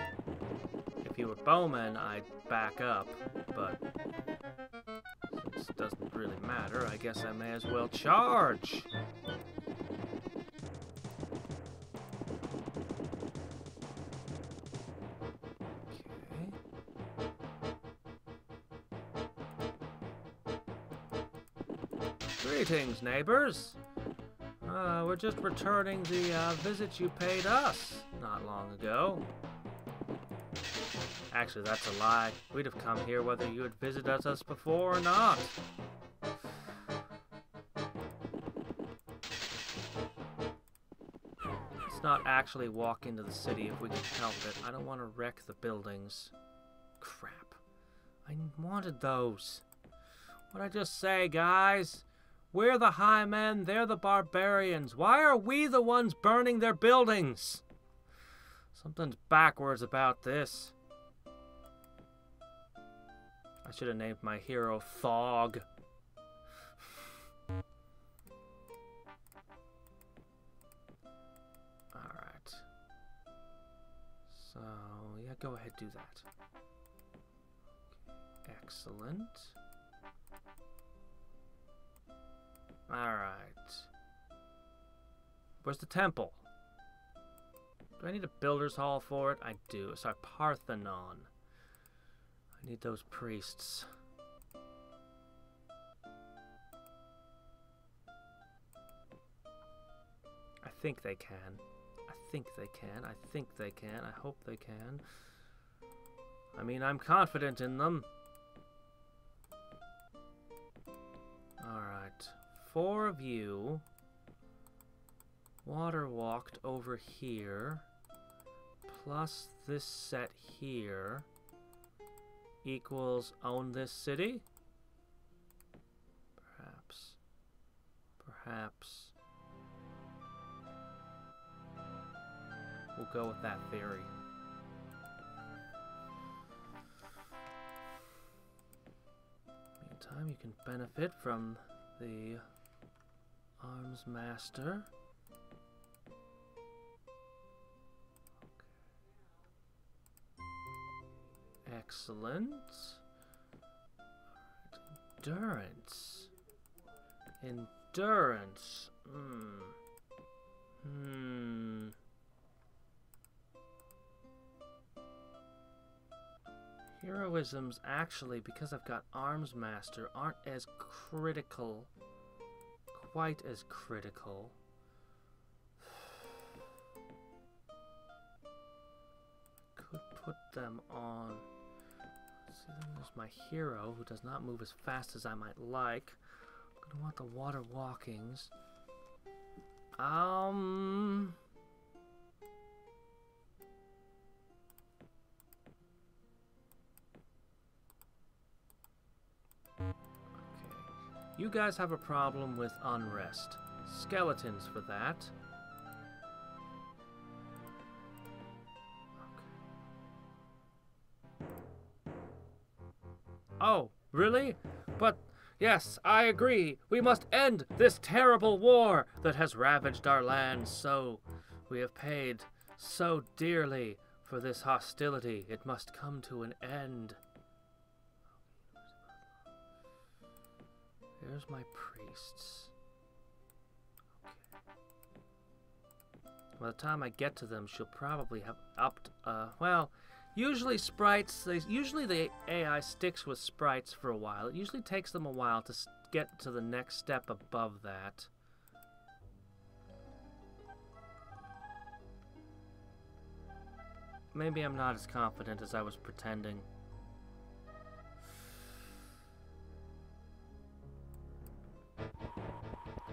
if you were bowman, I'd back up, but since it doesn't really matter, I guess I may as well charge. Greetings, neighbors. We're just returning the visit you paid us not long ago. Actually, that's a lie. We'd have come here whether you had visited us before or not. Let's not actually walk into the city if we can help it. I don't want to wreck the buildings. Crap. I wanted those. What'd I just say, guys? We're the high men, they're the barbarians. Why are we the ones burning their buildings? Something's backwards about this. I should have named my hero Thog. Alright. So, yeah, go ahead, do that. Okay, excellent. Alright. Where's the temple? Do I need a builder's hall for it? I do. Sorry, Parthenon. I need those priests. I think they can. I think they can. I think they can. I hope they can. I mean, I'm confident in them. Alright. 4 of you water walked over here, plus this set here, equals own this city? Perhaps. Perhaps. We'll go with that theory. Meantime, you can benefit from the Arms Master. Okay. Excellent. Endurance. Endurance. Heroisms actually, because I've got Arms Master, aren't as critical. Quite as critical. Could put them on. See, then there's my hero, who does not move as fast as I might like. I'm gonna want the water walkings. You guys have a problem with unrest. Skeletons for that. Okay. Oh, really? But, yes, I agree. We must end this terrible war that has ravaged our lands so. We have paid so dearly for this hostility. It must come to an end. There's my priests. Okay. By the time I get to them, she'll probably have upped, well, usually sprites, usually the AI sticks with sprites for a while. It usually takes them a while to get to the next step above that. Maybe I'm not as confident as I was pretending.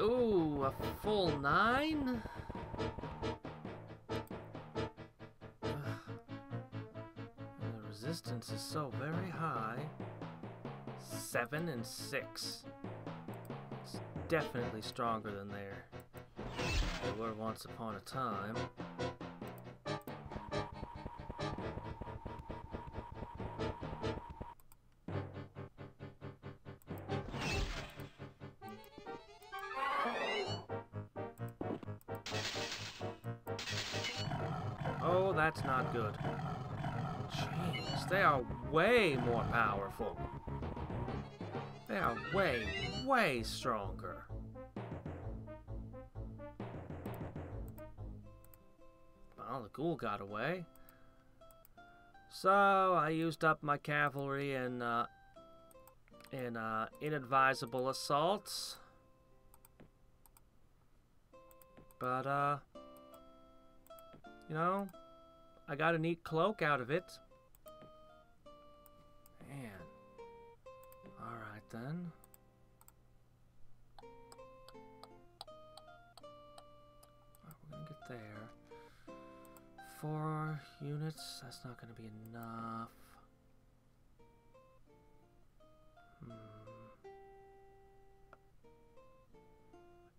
Ooh, a full 9? The resistance is so very high. 7 and 6. It's definitely stronger than they were once upon a time. Oh, that's not good. Jeez, they are way more powerful. They are way, way stronger. Well, the ghoul got away. So, I used up my cavalry in inadvisable assaults. But, you know, I got a neat cloak out of it. Man. Alright then. Alright, we're gonna get there. 4 units, that's not gonna be enough.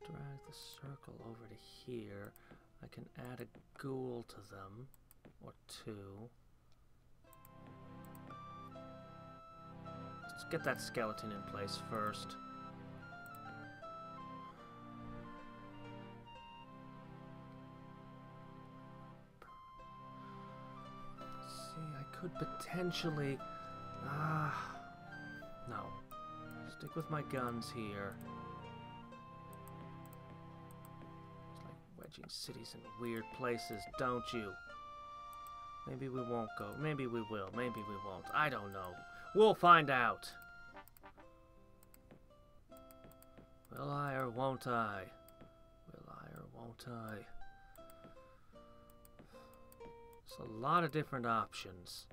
Drag the circle over to here. I can add a ghoul to them, or 2. Let's get that skeleton in place first. See, I could potentially... no. Stick with my guns here. Cities in weird places, don't you? Maybe we won't go. Maybe we will. Maybe we won't. I don't know. We'll find out. Will I or won't I? Will I or won't I? There's a lot of different options.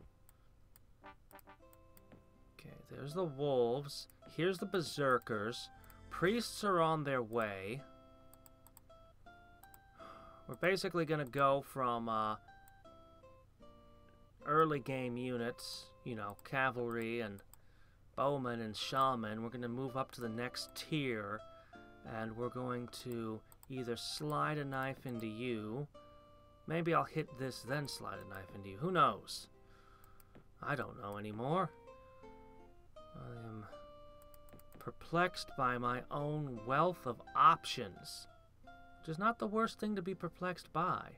Okay, there's the wolves. Here's the berserkers. Priests are on their way. We're basically going to go from early game units, you know, cavalry and bowmen and shaman. We're going to move up to the next tier, and we're going to either slide a knife into you. Maybe I'll hit this, then slide a knife into you. Who knows? I don't know anymore. I am perplexed by my own wealth of options. Which is not the worst thing to be perplexed by.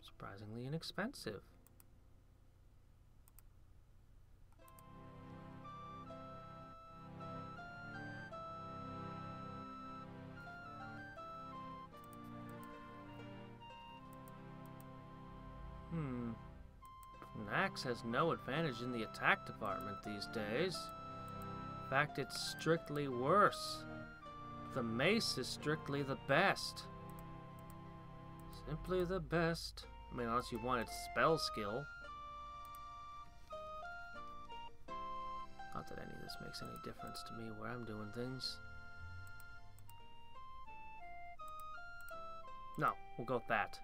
Surprisingly inexpensive. An axe has no advantage in the attack department these days. In fact, it's strictly worse. The mace is strictly the best. Simply the best. I mean, unless you wanted spell skill. Not that any of this makes any difference to me where I'm doing things. No, we'll go with that.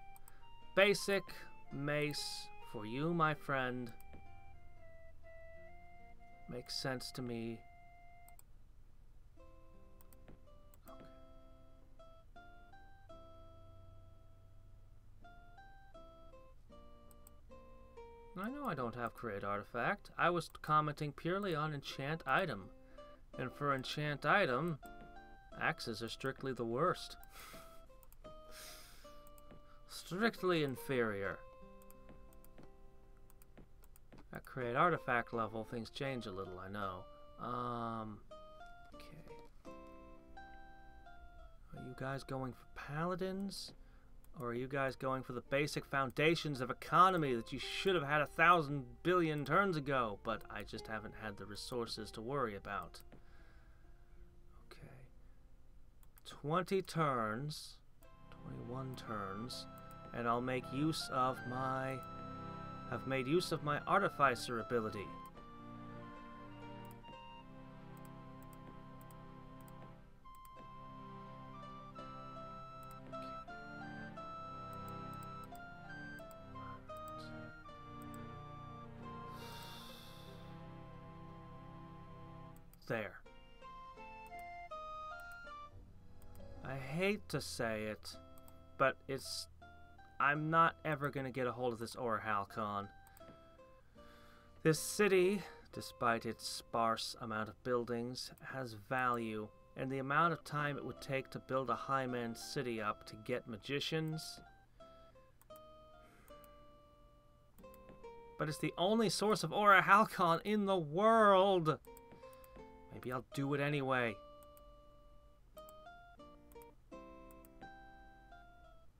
Basic mace for you, my friend. Makes sense to me. Okay. I know I don't have create artifact. I was commenting purely on enchant item. And for enchant item, axes are strictly the worst. Strictly inferior. At create artifact level, things change a little, I know. Okay. Are you guys going for paladins? Or are you guys going for the basic foundations of economy that you should have had 1,000 billion turns ago, but I just haven't had the resources to worry about? Okay. 20 turns. 21 turns. And I'll make use of my... I've made use of my artificer ability. There. I hate to say it, but I'm not ever going to get a hold of this Orhalcon. This city, despite its sparse amount of buildings, has value, and the amount of time it would take to build a high-man city up to get magicians. But it's the only source of Orhalcon in the world! Maybe I'll do it anyway.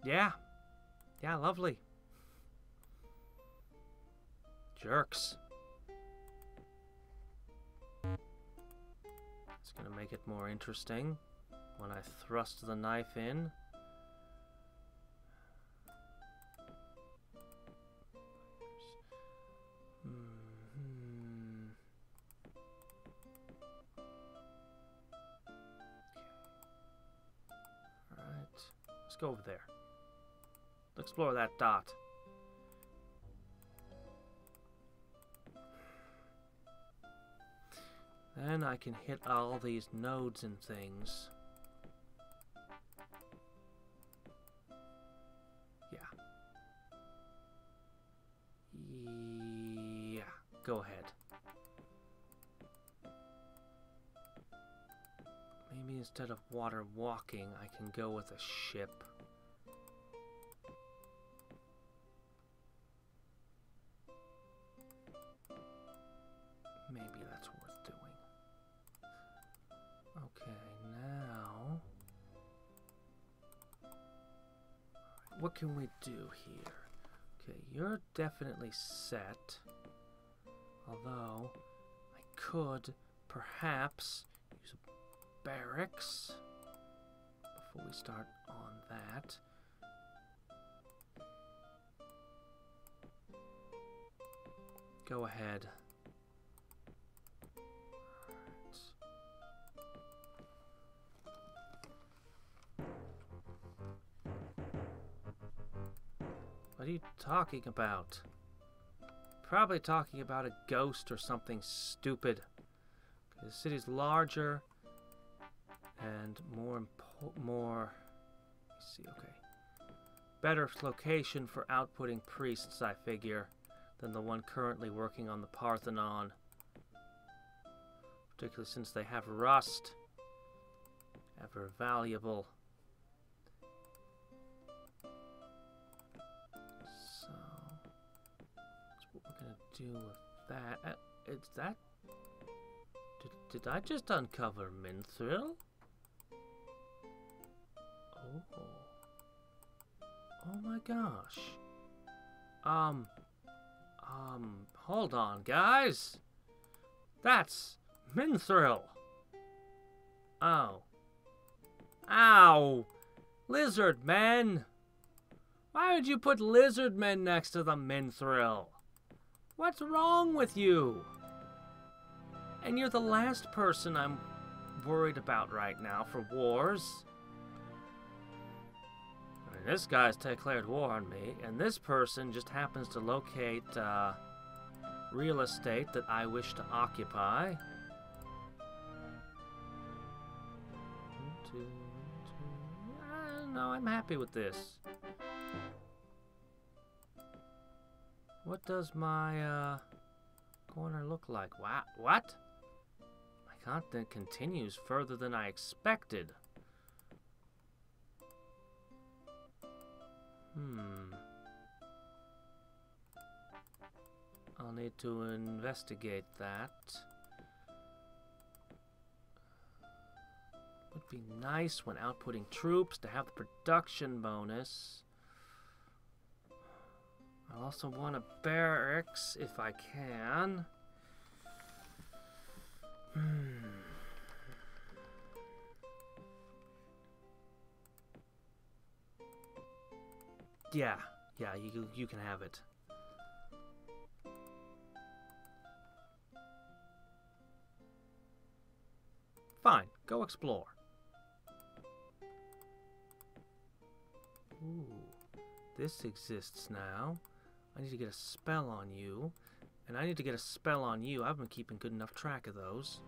Yeah. Yeah, lovely. Jerks. It's gonna make it more interesting when I thrust the knife in. Let's go over there. Explore that dot. Then I can hit all these nodes and things. Yeah. Yeah. Go ahead. Maybe instead of water walking, I can go with a ship. Maybe that's worth doing. Okay, now... what can we do here? Okay, you're definitely set. Although, I could perhaps use a barracks before we start on that. Go ahead. What are you talking about? Probably talking about a ghost or something stupid. The city's larger and more. Let's see, okay. Better location for outputting priests, I figure, than the one currently working on the Parthenon. Particularly since they have rust. Ever valuable. So, that's what we're gonna do with that. Is that... Did I just uncover Minthril? Oh. Oh my gosh. Hold on, guys. That's Minthril. Oh. Ow! Lizard men! Why would you put lizard men next to the Minthrill? What's wrong with you? And you're the last person I'm worried about right now for wars. I mean, this guy's declared war on me, and this person just happens to locate real estate that I wish to occupy. No, I'm happy with this. What does my corner look like? What? My content continues further than I expected. I'll need to investigate that. Would be nice when outputting troops to have the production bonus. I also want a barracks if I can. Yeah, you can have it. Fine, go explore. Ooh, this exists now. I need to get a spell on you. And I need to get a spell on you. I've been keeping good enough track of those.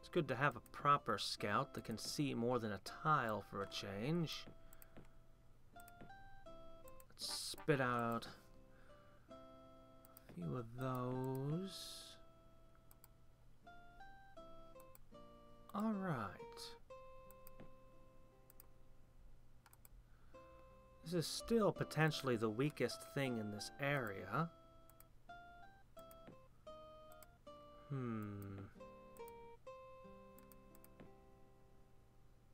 It's good to have a proper scout that can see more than a tile for a change. Let's spit out a few of those. Alright. This is still potentially the weakest thing in this area.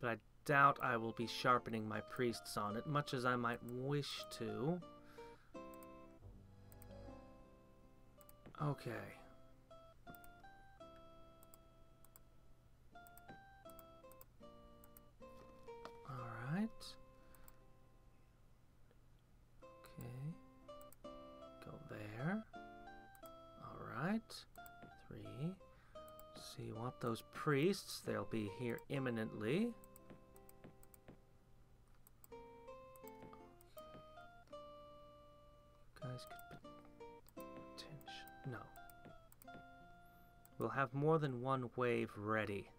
But I doubt I will be sharpening my priests on it, much as I might wish to. Okay. Alright. Okay. Go there. Alright. 3. So you want those priests? They'll be here imminently. Guys could potential. No. We'll have more than one wave ready.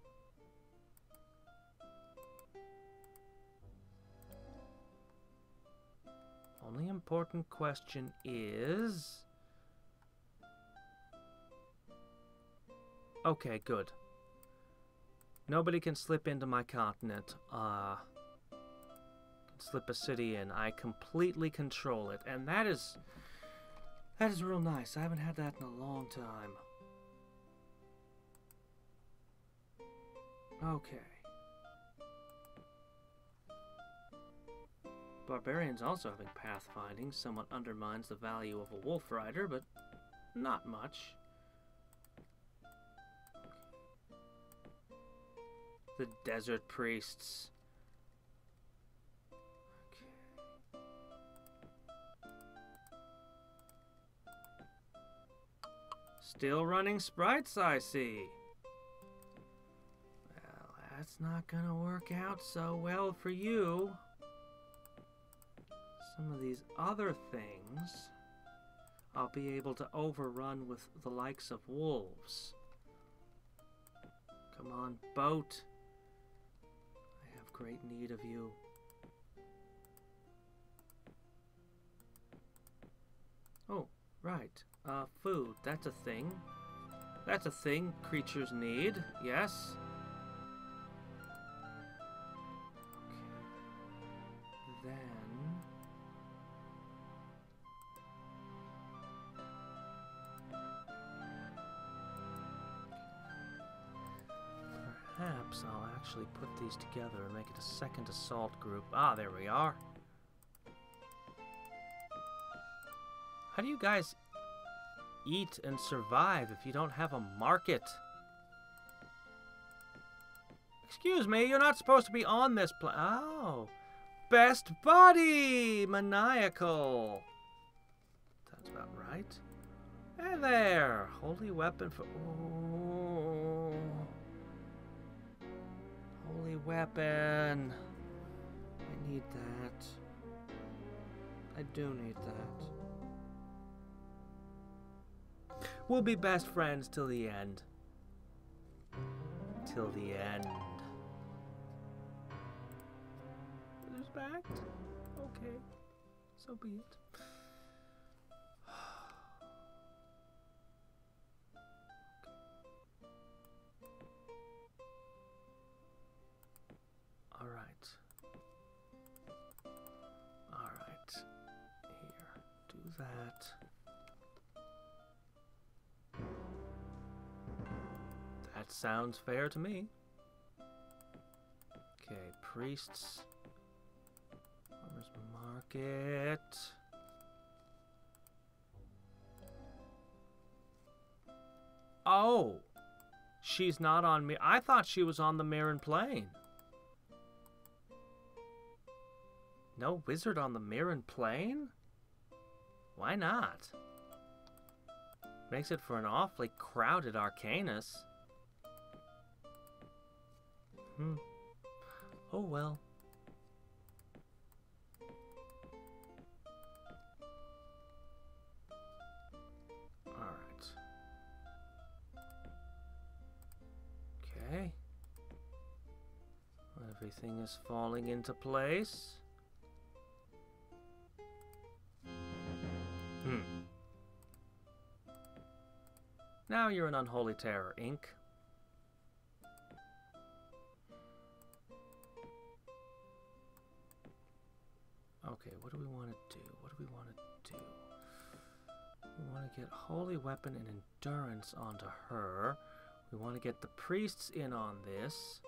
Only important question is... Okay, good. Nobody can slip into my continent. Slip a city in. I completely control it, and that is real nice. I haven't had that in a long time. Okay. Barbarians also having pathfinding somewhat undermines the value of a wolf rider, but not much. The desert priests. Okay. Still running sprites, I see. Well, that's not gonna work out so well for you. Some of these other things I'll be able to overrun with the likes of wolves. Come on, boat. I have great need of you. Oh, right. Food. That's a thing. That's a thing creatures need. Yes. Okay. Then... groups. I'll actually put these together and make it a second assault group. Ah, there we are. How do you guys eat and survive if you don't have a market? Excuse me, you're not supposed to be on this Oh. Best buddy! Maniacal. Sounds about right. Hey there! Holy weapon for... Oh. Holy weapon. I need that. I do need that. We'll be best friends till the end. Till the end. Who's back? Okay. So be it. Alright. Alright. Here. Do that. That sounds fair to me. Okay, priests. Farmers market. Oh! She's not on me. I thought she was on the Mirren Plain. No wizard on the Mirren Plain? Why not? Makes it for an awfully crowded Arcanus. Oh well. Alright. Okay. Everything is falling into place. Now you're an unholy terror, Inc. Okay, what do we want to do? What do we want to do? We want to get Holy Weapon and Endurance onto her. We want to get the priests in on this.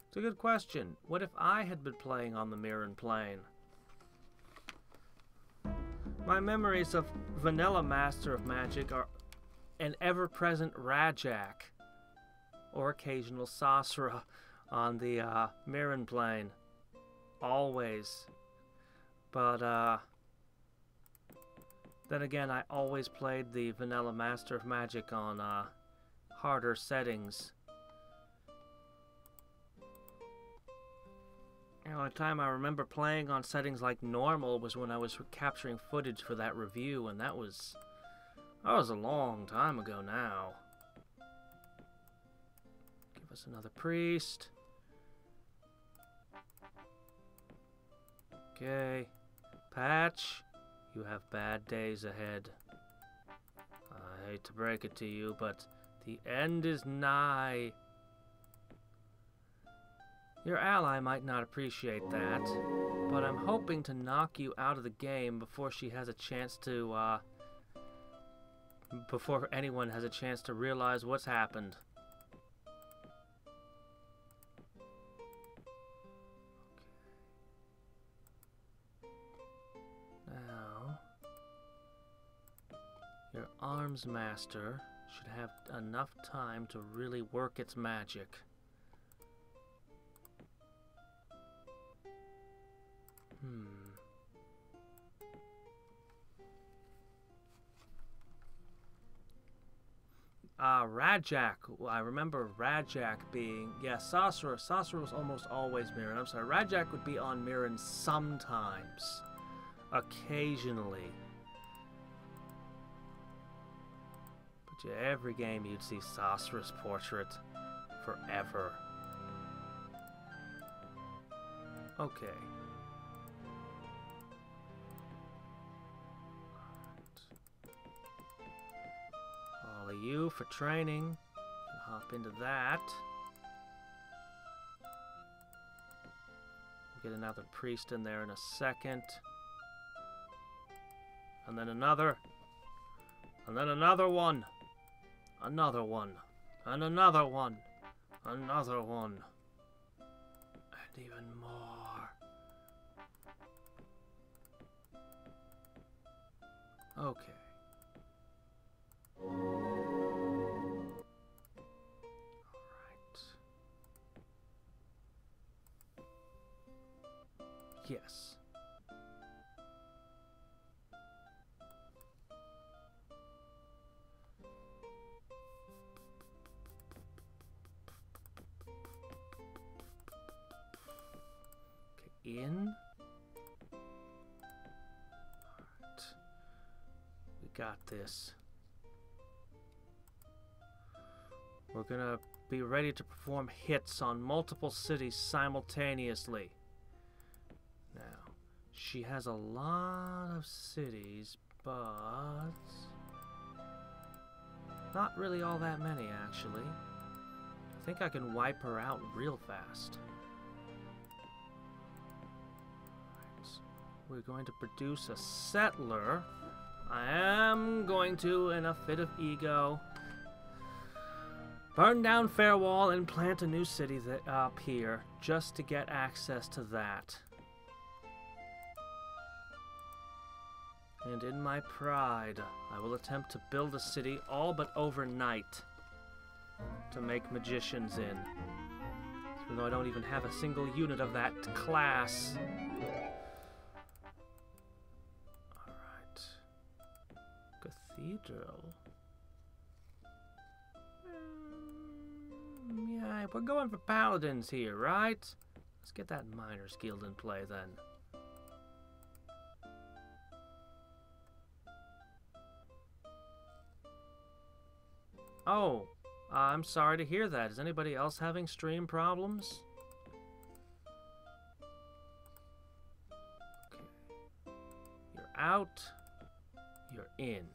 It's a good question. What if I had been playing on the Mirren Plain? My memories of Vanilla Master of Magic are an ever-present Rajak or occasional Sasra on the Mirren Plain. Always. But then again, I always played the Vanilla Master of Magic on harder settings. You know, the time I remember playing on settings like normal was when I was capturing footage for that review, and that was a long time ago now. Give us another priest. Okay. Patch, you have bad days ahead. I hate to break it to you, but the end is nigh. Your ally might not appreciate that, but I'm hoping to knock you out of the game before she has a chance to, before anyone has a chance to realize what's happened. Okay. Now, your Arms Master should have enough time to really work its magic. Rajak. I remember Rajak being... Yeah, Sasra. Sasra was almost always Mirren. I'm sorry. Rajak would be on Mirren sometimes. Occasionally. But yeah, every game you'd see Sasra's portrait. Forever. Okay. You for training. Hop into that. Get another priest in there in a second. And then another. And then another one. Another one. And another one. Another one. And even more. Okay. Yes. Okay, in. Alright. We got this. We're gonna be ready to perform hits on multiple cities simultaneously. Now, she has a lot of cities, but not really all that many, actually. I think I can wipe her out real fast. Right. We're going to produce a settler. I am going to, in a fit of ego, burn down Fairwall and plant a new city up here, just to get access to that. And in my pride, I will attempt to build a city all but overnight to make magicians in. Even though I don't even have a single unit of that class. Alright. Cathedral. Yeah, we're going for paladins here, right? Let's get that Miners Guild in play then. Oh, I'm sorry to hear that. Is anybody else having stream problems? Okay. You're out. You're in.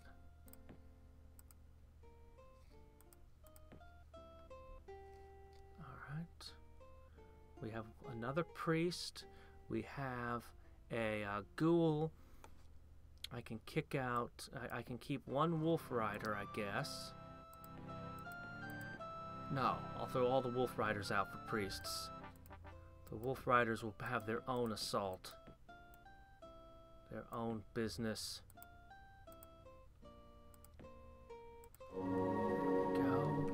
Alright. We have another priest. We have a ghoul. I can kick out... I can keep one wolf rider, I guess. No, I'll throw all the wolf riders out for priests. The wolf riders will have their own assault. Their own business. There we go.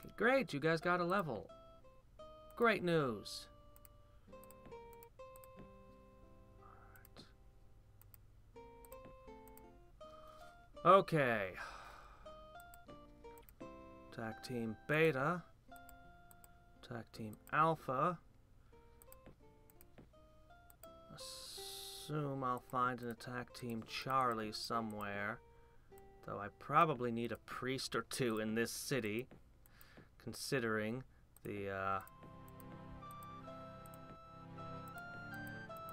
Okay, great, you guys got a level. Great news. Okay. Attack Team Beta. Attack Team Alpha. Assume I'll find an Attack Team Charlie somewhere. Though I probably need a priest or two in this city. Considering the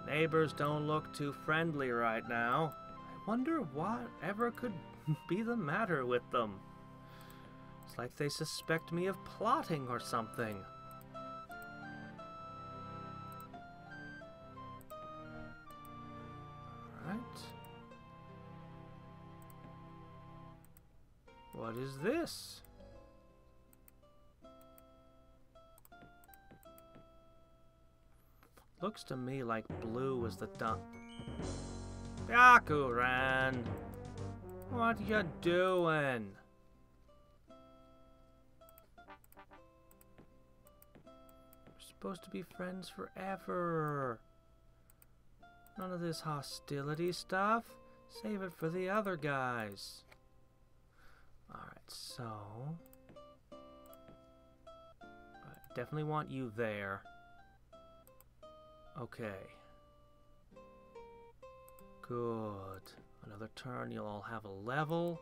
neighbors don't look too friendly right now. I wonder whatever could be the matter with them. It's like they suspect me of plotting or something. Alright. What is this? Looks to me like blue is the dump. Yakuran! What you doing? We're supposed to be friends forever. None of this hostility stuff. Save it for the other guys. Alright, so... I definitely want you there. Okay. Good. Another turn, you'll all have a level.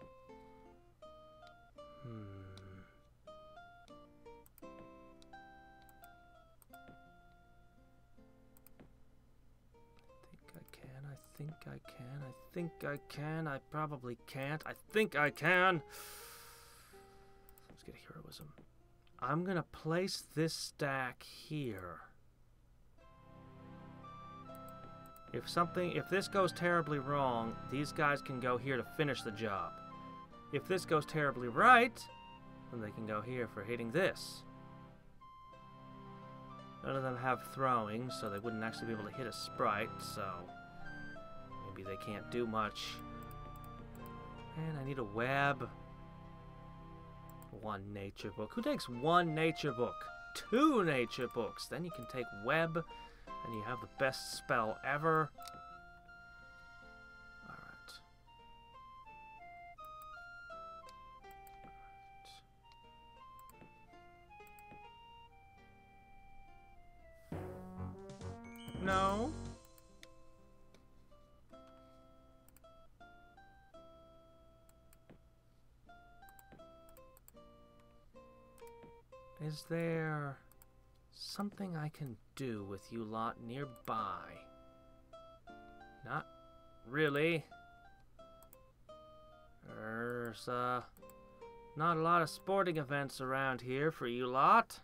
I think I can. I think I can. I probably can't. I think I can. Let's get heroism. I'm gonna place this stack here. If this goes terribly wrong, these guys can go here to finish the job. If this goes terribly right, then they can go here for hitting this. None of them have throwing, so they wouldn't actually be able to hit a sprite, so maybe they can't do much. And I need a web. One nature book. Who takes one nature book? 2 nature books. Then you can take web, and you have the best spell ever. Alright. No. Is there something I can do with you lot nearby? Not really. There's not a lot of sporting events around here for you lot.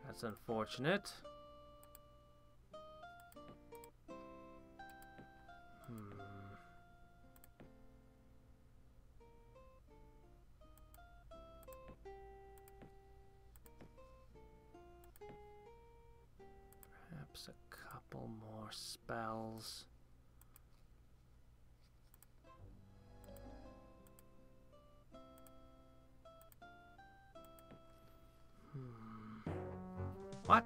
That's unfortunate. Perhaps a couple more spells. What?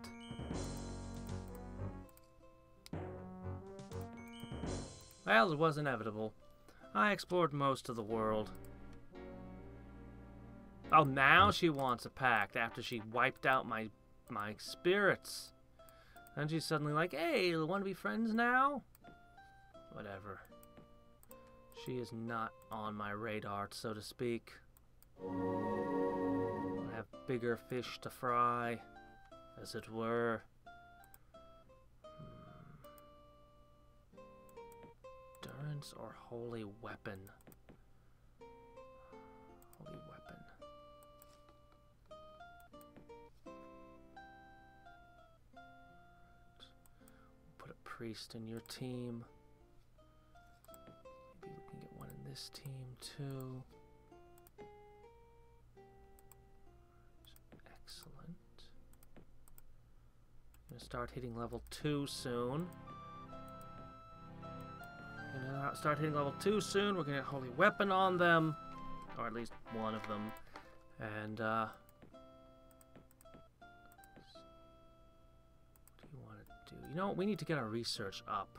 Well, it was inevitable. I explored most of the world. Oh, now she wants a pact after she wiped out my spirits. And she's suddenly like, hey, want to be friends now? Whatever. She is not on my radar, so to speak. I have bigger fish to fry, as it were. Endurance or holy weapon? Holy weapon. Put a priest in your team. Maybe we can get one in this team too. Excellent. I'm gonna start hitting level 2 soon. Start hitting level 2 soon. We're gonna get holy weapon on them, or at least one of them. And what do you want to do? You know what? We need to get our research up.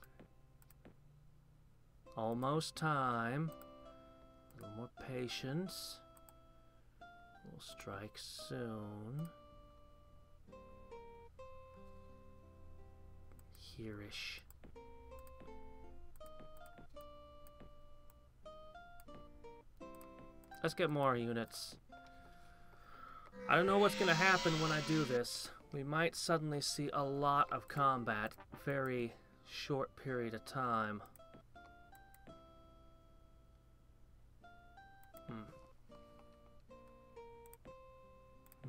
Okay. Almost time. A little more patience. We'll strike soon. Here-ish. Let's get more units. I don't know what's going to happen when I do this. We might suddenly see a lot of combat, very short period of time.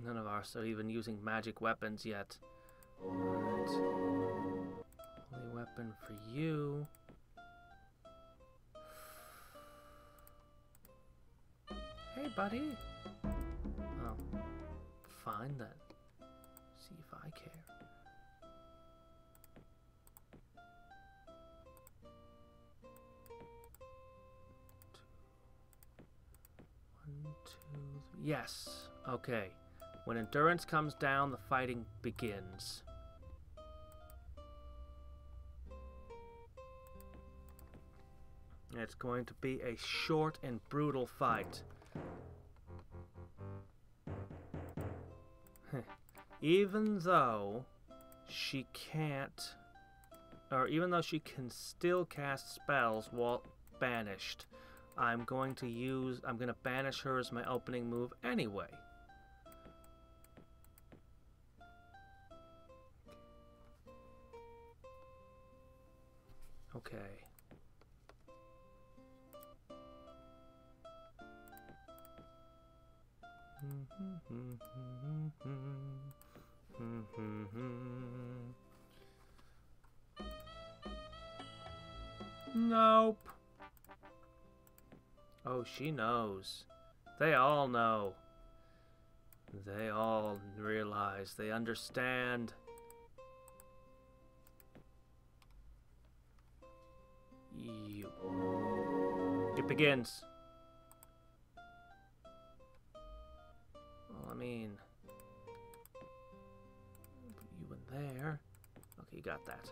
None of us are even using magic weapons yet. Alright. Holy weapon for you. Hey, buddy. Oh, fine then. See if I care. 1, 2, 3. Yes. Okay. When endurance comes down, the fighting begins. It's going to be a short and brutal fight. Even though she can't, or even though she can still cast spells while banished, I'm going to banish her as my opening move anyway. Okay. Nope. Oh, she knows. They all know. They all realize. They understand. You. It begins. Well, I mean, put you in there. Okay, you got that.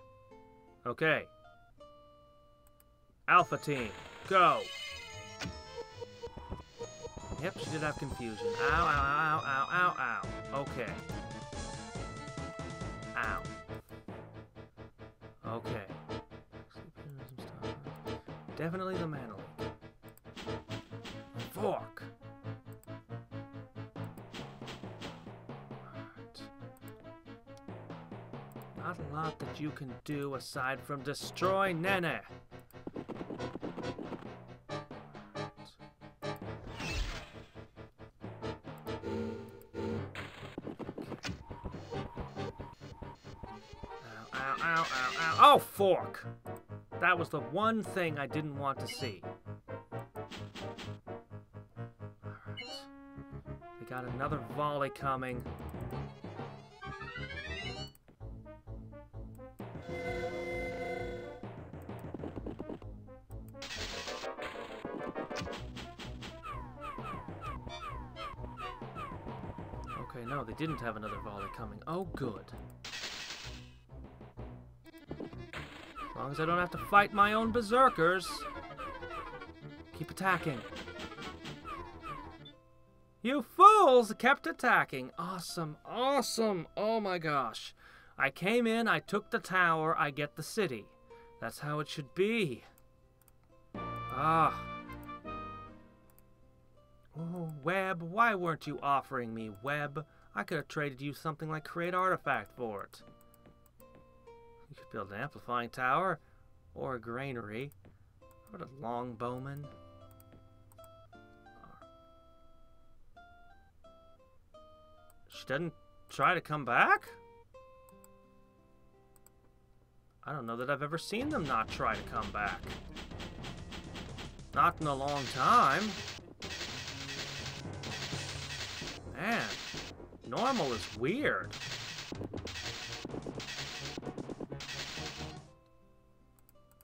Okay. Alpha team, go. Yep, she did have confusion. Ow, ow, ow, ow, ow, ow. Okay. Ow. Okay. Definitely the Manly. Fork. Not a lot that you can do aside from destroy Nene. Ow, ow, ow, ow. Oh, fork! That was the one thing I didn't want to see. Alright. They got another volley coming. Okay, no, they didn't have another volley coming. Oh, good. As long as I don't have to fight my own berserkers. Keep attacking. You fools kept attacking. Awesome, awesome. Oh my gosh. I came in, I took the tower, I get the city. That's how it should be. Ah. Oh, Webb, why weren't you offering me Webb? I could have traded you something like Create Artifact for it. You could build an amplifying tower, or a granary, or a longbowman. She didn't try to come back? I don't know that I've ever seen them not try to come back. Not in a long time. Man, normal is weird.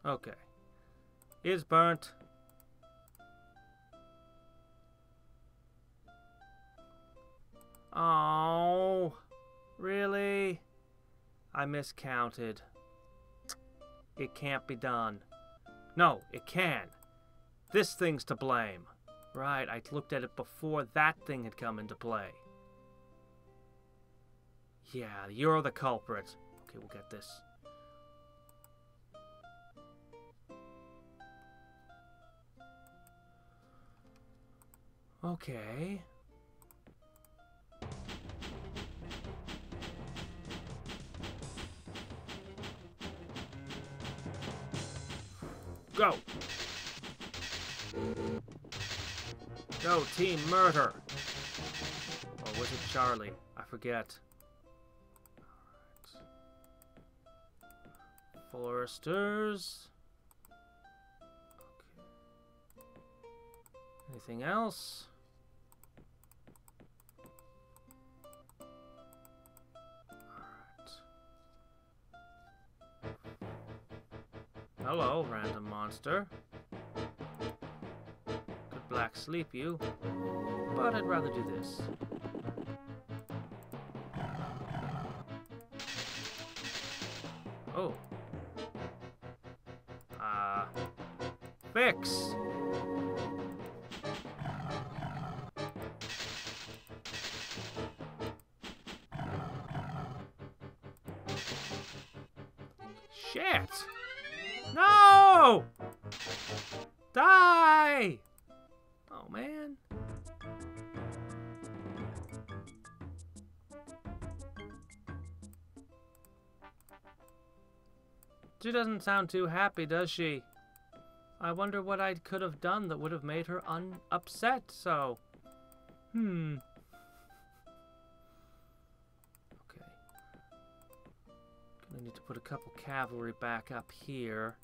Okay. Is burnt. Oh, really? I miscounted. It can't be done. No, it can. This thing's to blame. Right, I looked at it before that thing had come into play. Yeah, you're the culprit. Okay, we'll get this. Okay. Go! No, team murder! Or was it Charlie? I forget. Alright. Foresters. Okay. Anything else? Hello, random monster. Could black sleep you, but I'd rather do this. Oh. Fix! Shit! No! Die! Oh, man. She doesn't sound too happy, does she? I wonder what I could have done that would have made her upset so. Okay. Gonna need to put a couple cavalry back up here.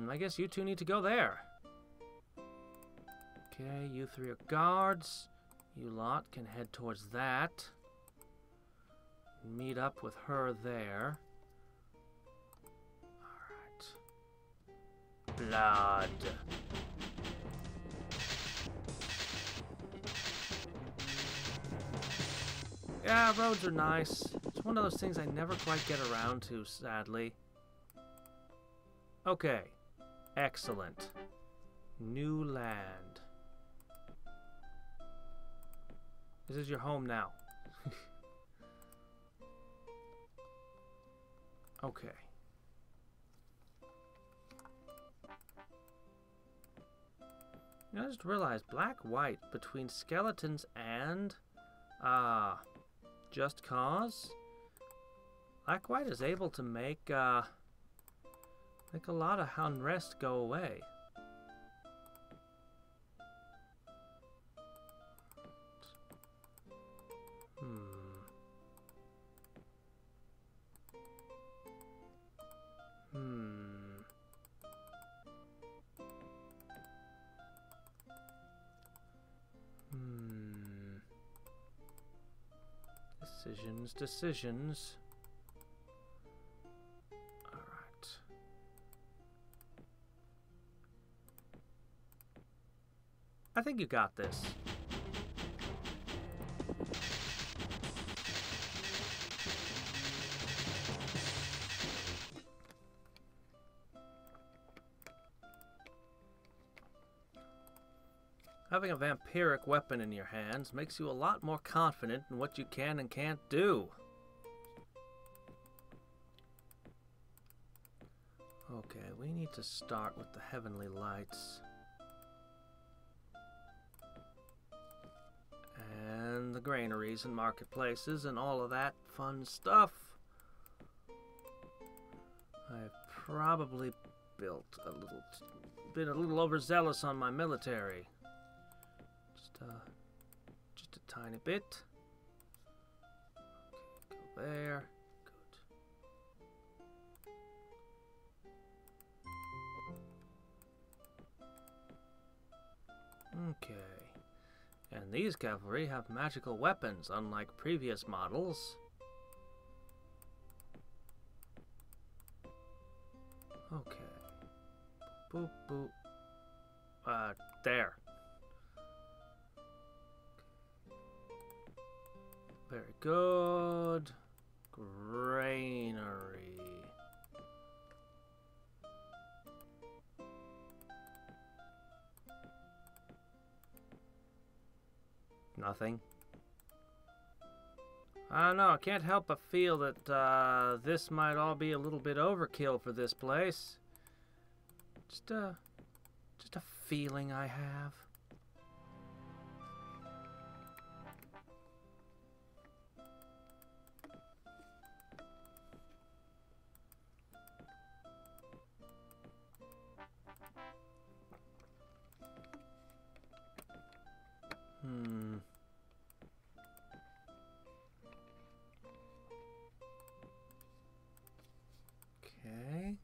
I guess you two need to go there. Okay, you three are guards. You lot can head towards that. Meet up with her there. Alright. Blood. Yeah, roads are nice. It's one of those things I never quite get around to, sadly. Okay. Excellent. New land. This is your home now. Okay. I just realized black-white between skeletons and Just Cause. Black-white is able to make a lot of unrest go away. Decisions. All right. I think you got this. Having a vampiric weapon in your hands makes you a lot more confident in what you can and can't do. Okay, we need to start with the heavenly lights. And the granaries and marketplaces and all of that fun stuff. I've probably been a little overzealous on my military. Just a tiny bit. Okay, go there. Good. Okay. And these cavalry have magical weapons, unlike previous models. Okay. Boop, boop. There. Very good. Granary. Nothing. I don't know, I can't help but feel that this might all be a little bit overkill for this place. Just a feeling I have. Okay.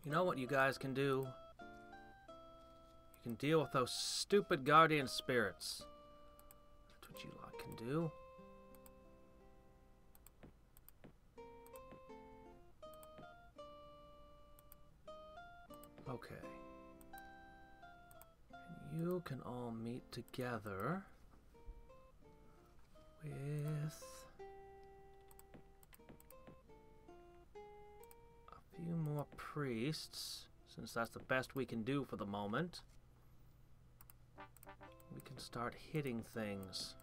You know what you guys can do? You can deal with those stupid guardian spirits. That's what you lot can do. Okay. You can all meet together with a few more priests, since that's the best we can do for the moment. We can start hitting things.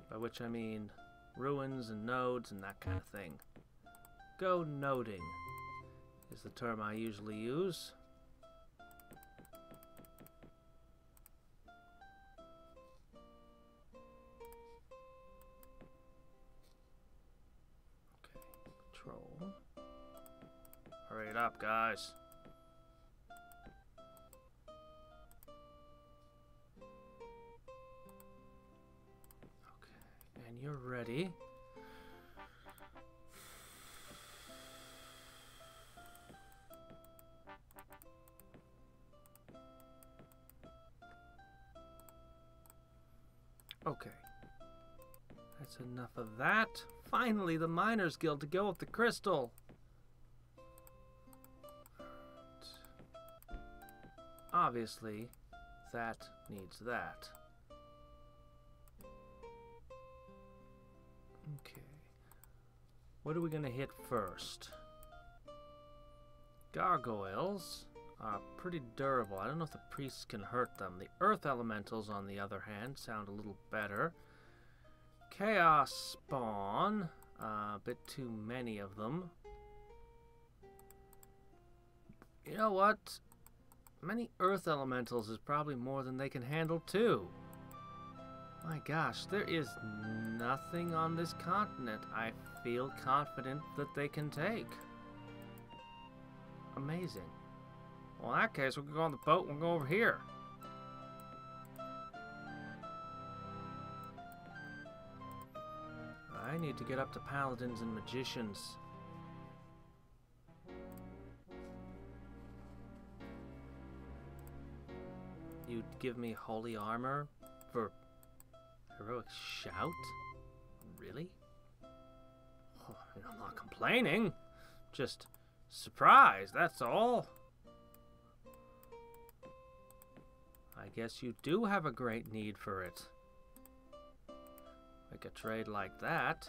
By which I mean ruins and nodes and that kind of thing. Go noding is the term I usually use. Okay, control. Hurry it up, guys. Okay, and you're ready. Okay. That's enough of that. Finally, the Miners Guild to go with the crystal. Obviously, that needs that. Okay. What are we gonna hit first? Gargoyles are pretty durable. I don't know if the priests can hurt them. The earth elementals, on the other hand, sound a little better. Chaos spawn, a bit too many of them. You know what? Many earth elementals is probably more than they can handle too. My gosh, there is nothing on this continent I feel confident that they can take. Amazing. Well, in that case, we can go on the boat and go over here. I need to get up to paladins and magicians. You'd give me holy armor for heroic shout? Really? Oh, I'm not complaining. Just surprised, that's all. I guess you do have a great need for it. Make a trade like that.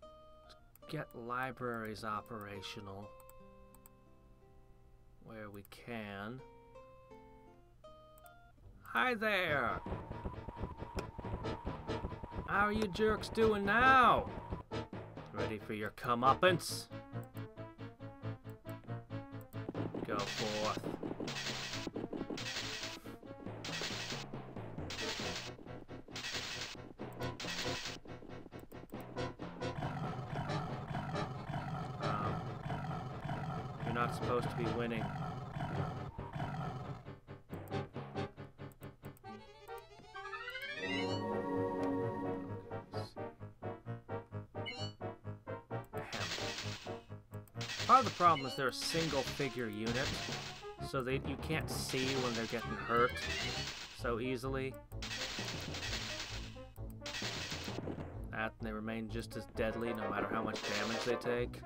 Okay. Get libraries operational where we can. Hi there! How are you jerks doing now? Ready for your comeuppance? Go forth. You're not supposed to be winning. Part of the problem is they're a single figure unit, so you can't see when they're getting hurt so easily. That, and they remain just as deadly no matter how much damage they take.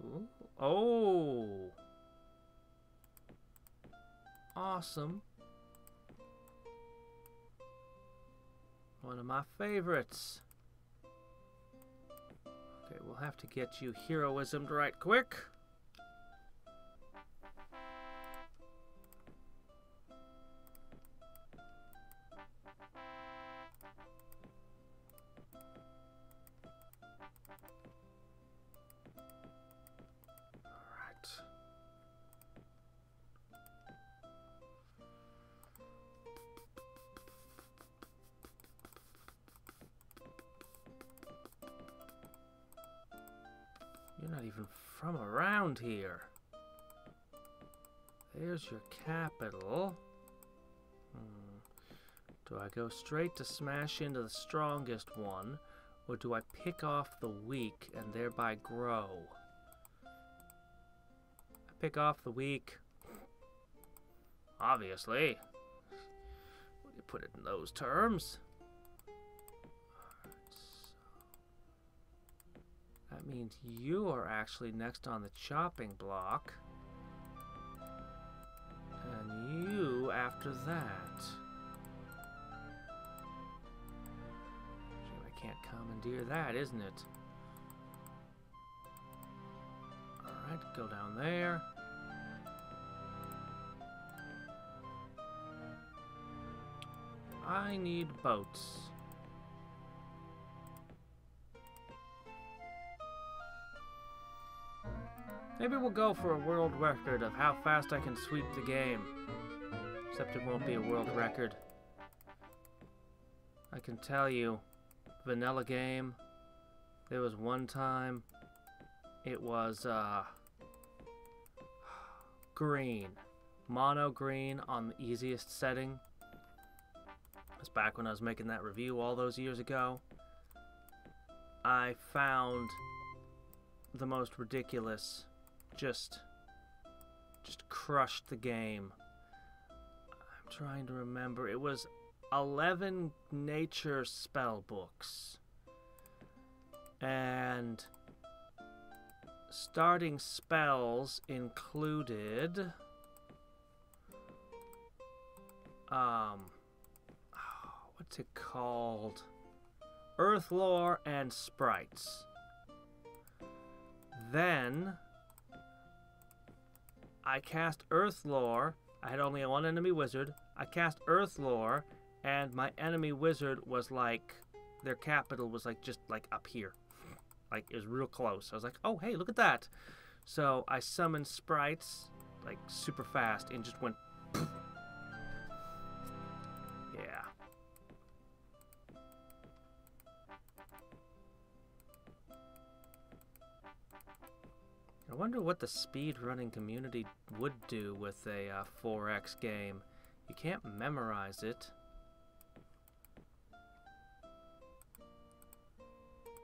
Ooh. Oh! Awesome. One of my favorites. Okay, we'll have to get you heroismed right quick. You're not even from around here. There's your capital. Do I go straight to smash into the strongest one, or do I pick off the weak and thereby grow? I pick off the weak. Obviously. When you put it in those terms. That means you are actually next on the chopping block. And you after that. Shame I can't commandeer that, isn't it? Alright, go down there. I need boats. Maybe we'll go for a world record of how fast I can sweep the game. Except it won't be a world record. I can tell you, vanilla game, there was one time it was green. Mono green on the easiest setting. That's back when I was making that review all those years ago. I found the most ridiculous, just crushed the game. I'm trying to remember. It was 11 nature spell books. And starting spells included what's it called? Earth lore and sprites. Then I cast Earth lore. I had only one enemy wizard. I cast Earth lore, and my enemy wizard was like, their capital was like just like up here. Like, it was real close. I was like, oh, hey, look at that. So I summoned sprites like super fast and just went poof. Yeah. I wonder what the speedrunning community would do with a 4X game. You can't memorize it.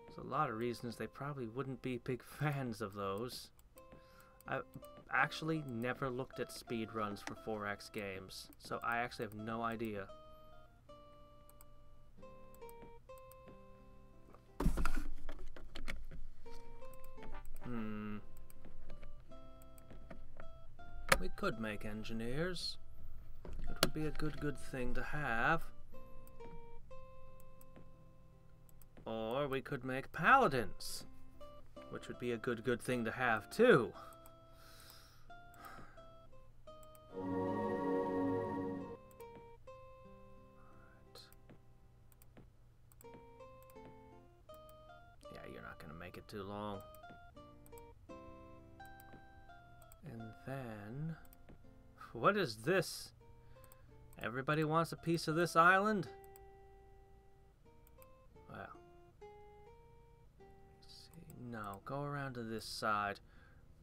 There's a lot of reasons they probably wouldn't be big fans of those. I actually never looked at speedruns for 4X games, so I actually have no idea. We could make engineers. It would be a good thing to have. Or we could make paladins, which would be a good thing to have too. Yeah, you're not gonna make it too long. And then, what is this? Everybody wants a piece of this island? Well, let's see. No, go around to this side.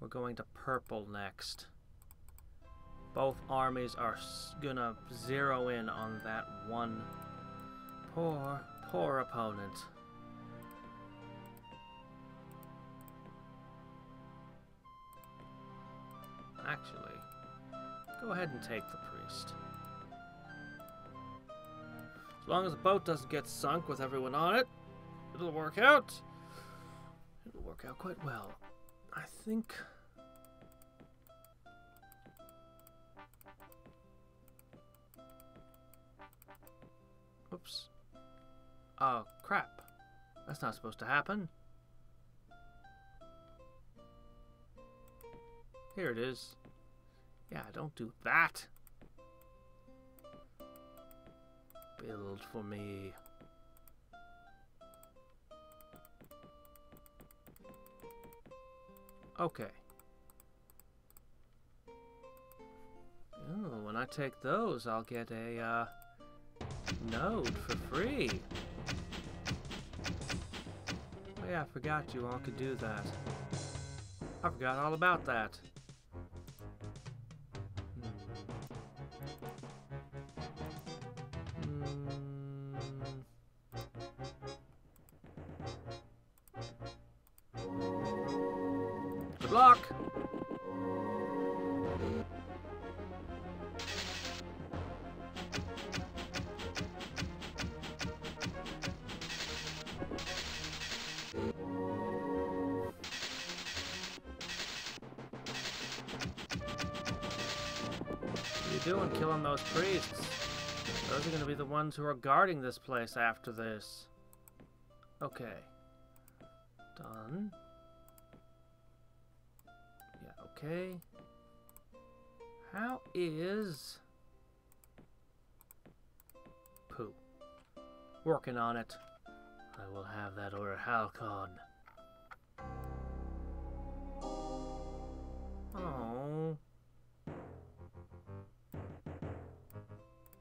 We're going to purple next. Both armies are gonna zero in on that one poor opponent. Actually, go ahead and take the priest. As long as the boat doesn't get sunk with everyone on it, it'll work out. It'll work out quite well. I think... Oops. Oh, crap. That's not supposed to happen. Here it is. Yeah, don't do that. Build for me. Okay. Oh, when I take those, I'll get a node for free. Oh yeah, I forgot you all could do that. I forgot all about that. Good luck! What are you doing, killing those priests? Those are going to be the ones who are guarding this place after this. Okay. Done. Yeah, okay. How is Pooh. Working on it. I will have that order Halcon. Oh.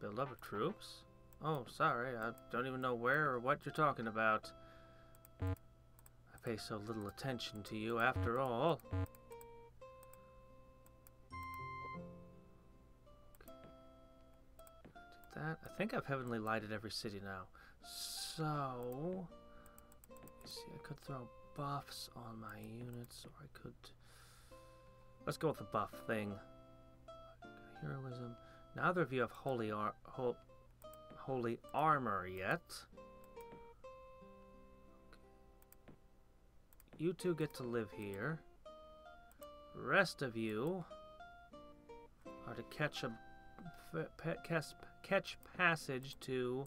Build up of troops? Oh, sorry. I don't even know where or what you're talking about. I pay so little attention to you after all. That. I think I've heavenly lighted every city now. So, see, I could throw buffs on my units, or I could. Let's go with the buff thing. Heroism. Neither of you have holy armor yet. You two get to live here. Rest of you are to catch passage to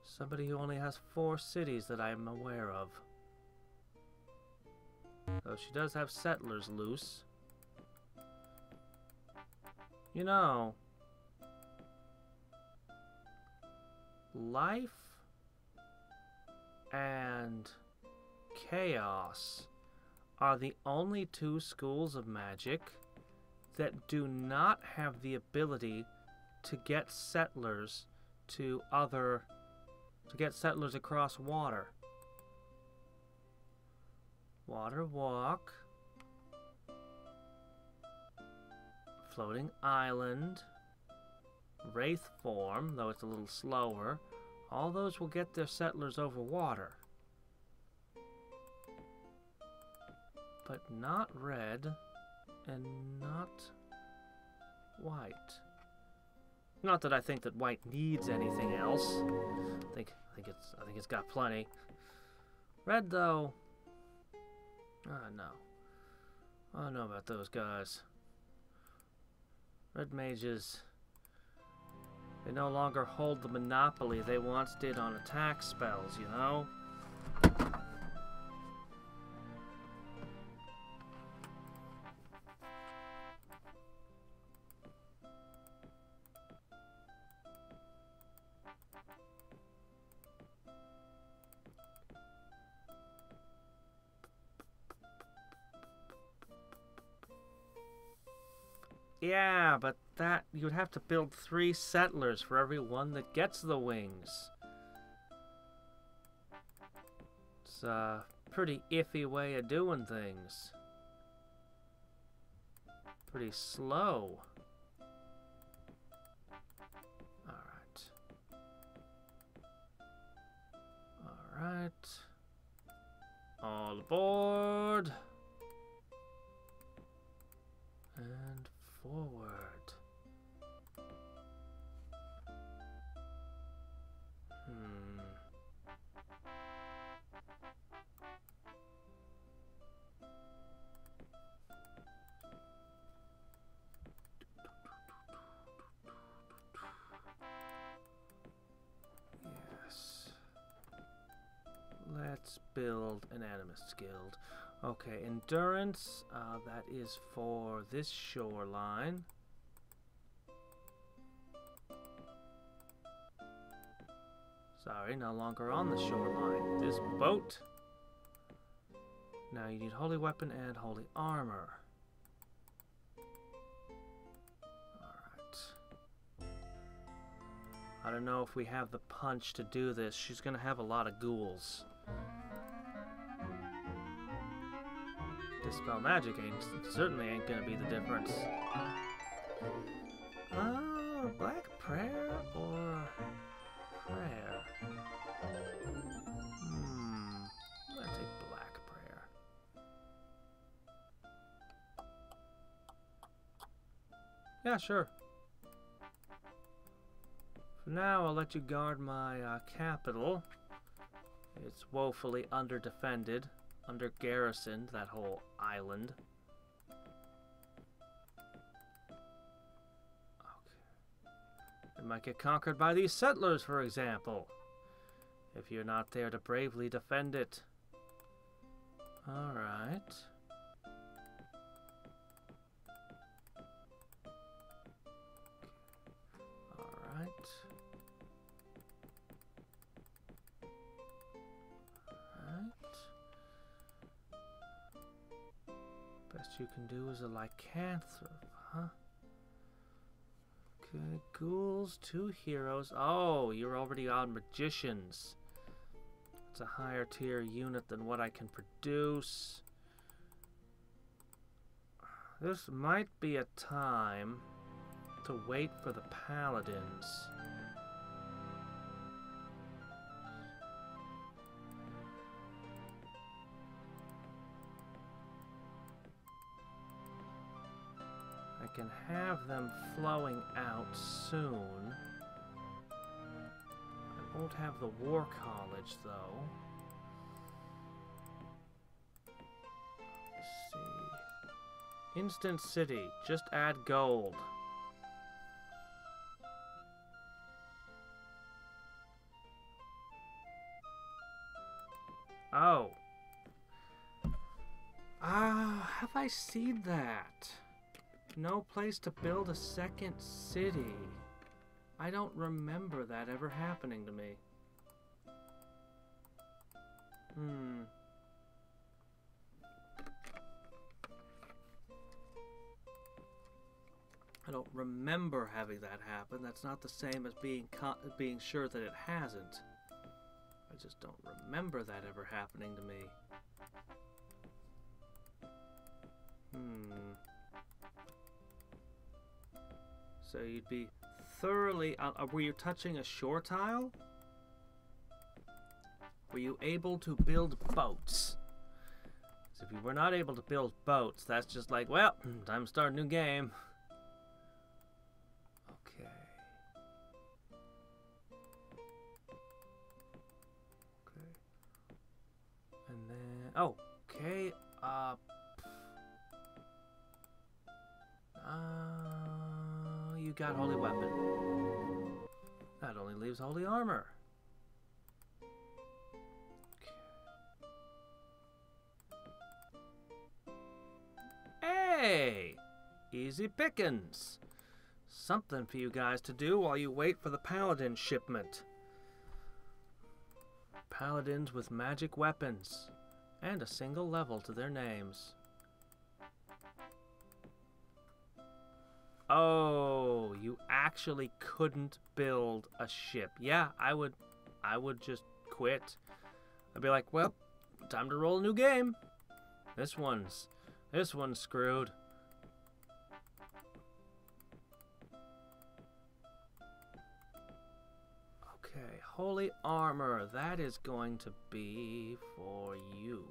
somebody who only has 4 cities that I'm aware of. Though she does have settlers loose. You know, life and chaos are the only 2 schools of magic that do not have the ability to get settlers across water. Water walk, floating island, wraith form, though it's a little slower. All those will get their settlers over water. But not red and not white. Not that I think that white needs anything else. I think it's got plenty. Red though, no. I don't know about those guys. Red mages, they no longer hold the monopoly they once did on attack spells, you know? Yeah, but that you would have to build 3 settlers for every one that gets the wings. It's a pretty iffy way of doing things. Pretty slow. Alright. Alright. All aboard. And forward. Yes. Let's build an Animist Guild. Okay, endurance, that is for this shoreline. Sorry, no longer on the shoreline. This boat. Now you need holy weapon and holy armor. Alright. I don't know if we have the punch to do this. She's gonna have a lot of ghouls. Dispel magic certainly ain't gonna be the difference. Black prayer or prayer? I'm gonna take black prayer. Yeah, sure. For now, I'll let you guard my capital. It's woefully under-defended. Under-garrisoned, that whole island. Okay. It might get conquered by these settlers, for example. If you're not there to bravely defend it. Alright. Alright. you can do as a lycanthrope, huh? Okay, ghouls, 2 heroes. Oh, you're already on magicians. It's a higher tier unit than what I can produce. This might be a time to wait for the paladins. I can have them flowing out soon. I won't have the War College, though. Let's see. Instant City. Just add gold. Oh. Have I seen that? No place to build a second city. I don't remember that ever happening to me. I don't remember having that happen. That's not the same as being sure that it hasn't. I just don't remember that ever happening to me. So you'd be thoroughly... were you touching a shore tile? Were you able to build boats? So if you were not able to build boats, that's just like, well, time to start a new game. Okay. Okay. And then... oh, okay. You got holy weapon. That only leaves holy armor. Okay. Hey! Easy pickings. Something for you guys to do while you wait for the paladin shipment. Paladins with magic weapons. And a single level to their names. Oh, you actually couldn't build a ship. Yeah, I would just quit. I'd be like, well, time to roll a new game. This one's screwed. Okay, holy armor. That is going to be for you.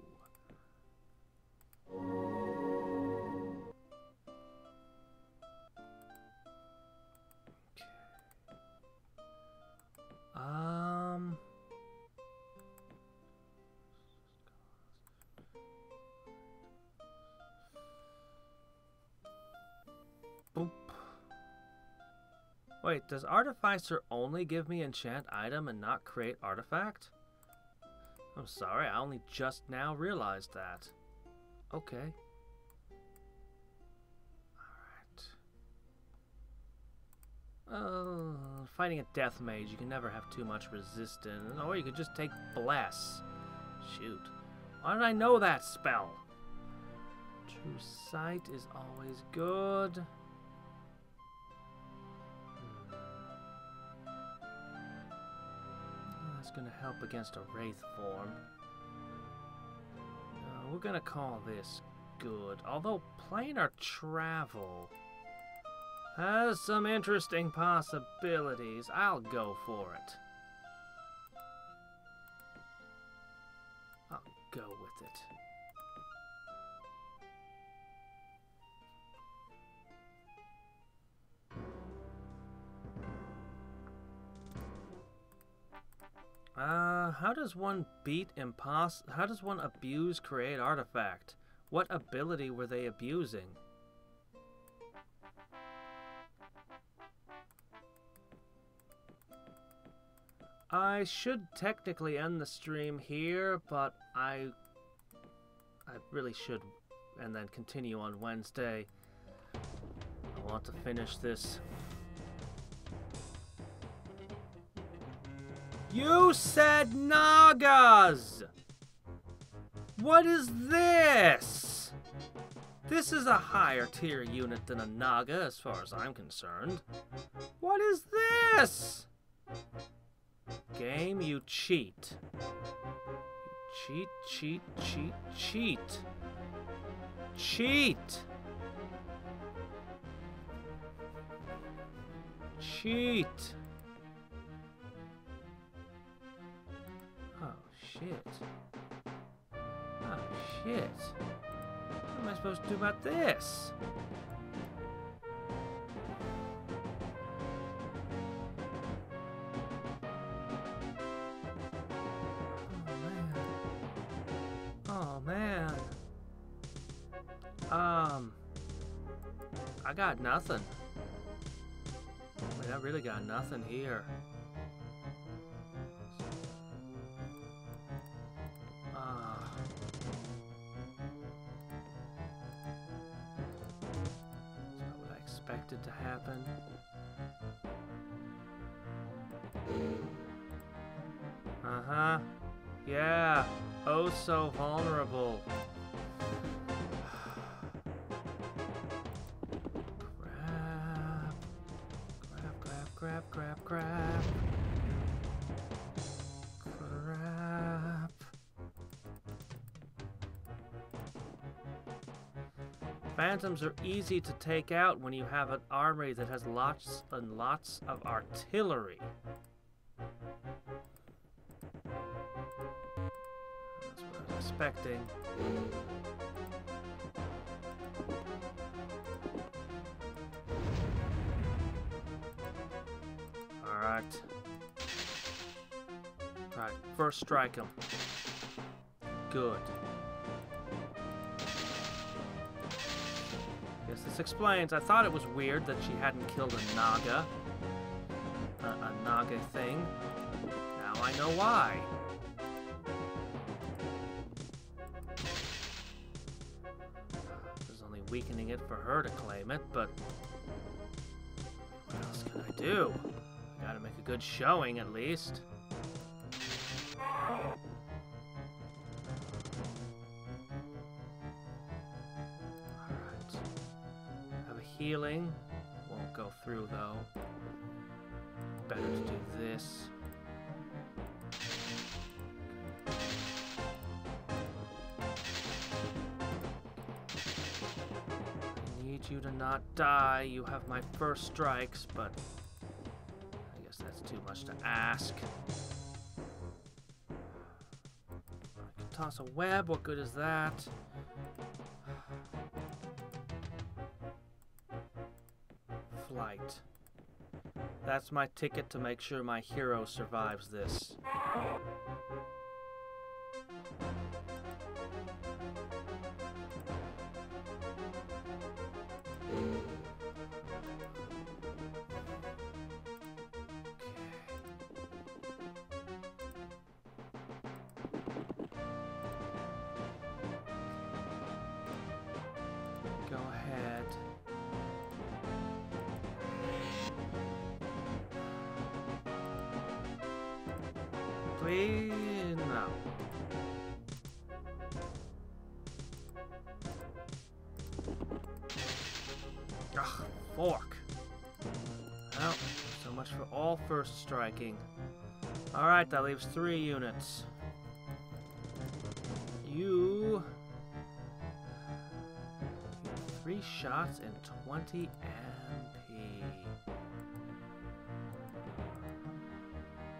Boop. Wait, does Artificer only give me enchant item and not create artifact? I'm sorry, I only just now realized that. Okay. Fighting a death mage, you can never have too much resistance. Or you could just take bless. Shoot. Why did I know that spell? True sight is always good. That's gonna help against a wraith form. No, we're gonna call this good. Although planar travel has some interesting possibilities. I'll go for it. I'll go with it. How does one how does one abuse create artifact? What ability were they abusing? I should technically end the stream here, but I really should, and then continue on Wednesday. I want to finish this. You said Nagas! What is this? This is a higher tier unit than a Naga as far as I'm concerned. What is this? Game, you cheat. You cheat. Cheat! Oh, shit. What am I supposed to do about this? Oh, man. I got nothing. I really got nothing here. That's not what I expected to happen. Yeah. Oh, so vulnerable. Crap. Phantoms are easy to take out when you have an armory that has lots and lots of artillery. That's what I was expecting. Alright, first strike him. Good. Guess this explains. I thought it was weird that she hadn't killed a Naga. A Naga thing. Now I know why. This is only weakening it for her to claim it, but what else can I do? Gotta make a good showing, at least. Alright. Have a healing. Won't go through, though. Better to do this. I need you to not die. You have my first strikes, but that's too much to ask. I can toss a web. What good is that? Flight. That's my ticket to make sure my hero survives this. Go ahead. Please, no. Ugh, fork. Well, so much for all first striking. Alright, that leaves 3 units. You... 3 shots and 20 MP.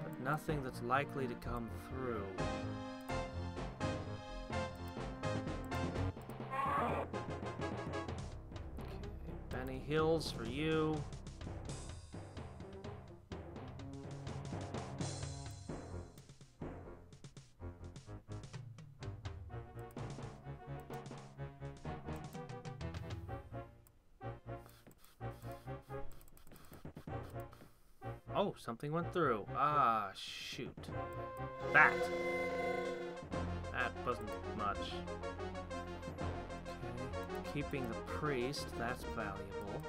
But nothing that's likely to come through. Okay, Benny Hills for you. Oh, something went through. Ah, shoot. That wasn't much. Okay. Keeping the priest, that's valuable.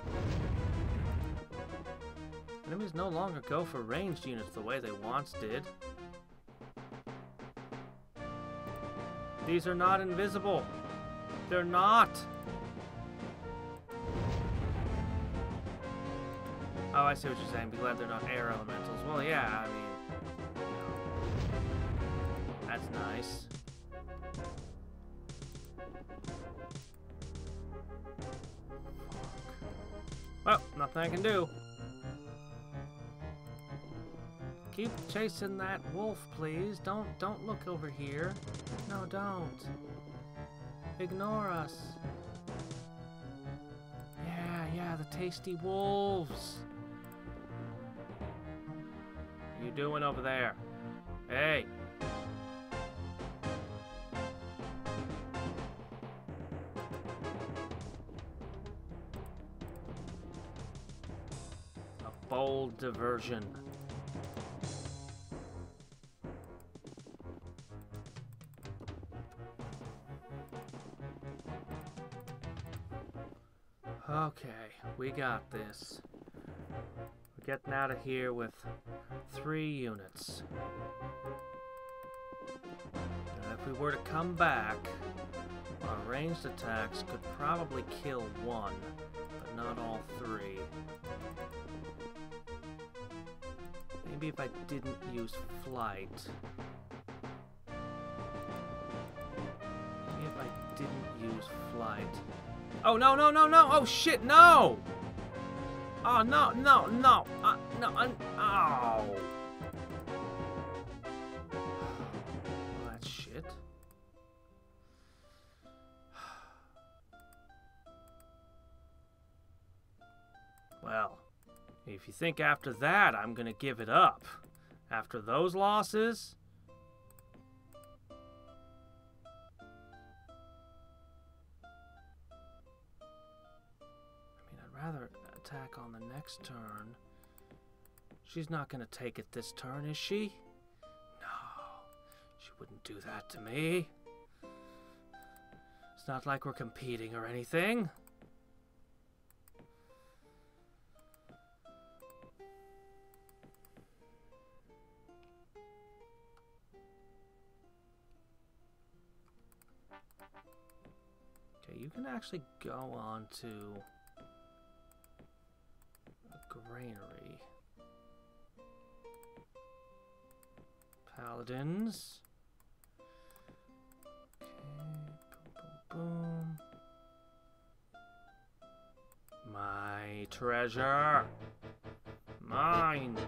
Enemies no longer go for ranged units the way they once did. These are not invisible. They're not. I see what you're saying. Be glad they're not air elementals. Well, yeah, I mean, you know, that's nice. Well, nothing I can do. Keep chasing that wolf, please. Don't look over here. No, don't. Ignore us. Yeah, the tasty wolves. What are you doing over there? Hey. A bold diversion. Okay, we got this. We're getting out of here with 3 units. And if we were to come back, our ranged attacks could probably kill 1, but not all 3. Maybe if I didn't use flight. Maybe if I didn't use flight. Oh, no, no, no, no! Oh, shit, no! Oh, no, no, no! No, oh! Well, that's shit. Well, if you think after that I'm gonna give it up, after those losses... rather attack on the next turn. She's not gonna take it this turn, is she? No, she wouldn't do that to me. It's not like we're competing or anything. Okay, you can actually go on to granary. Paladins. Okay, boom, boom, boom. My treasure. Mine. Right.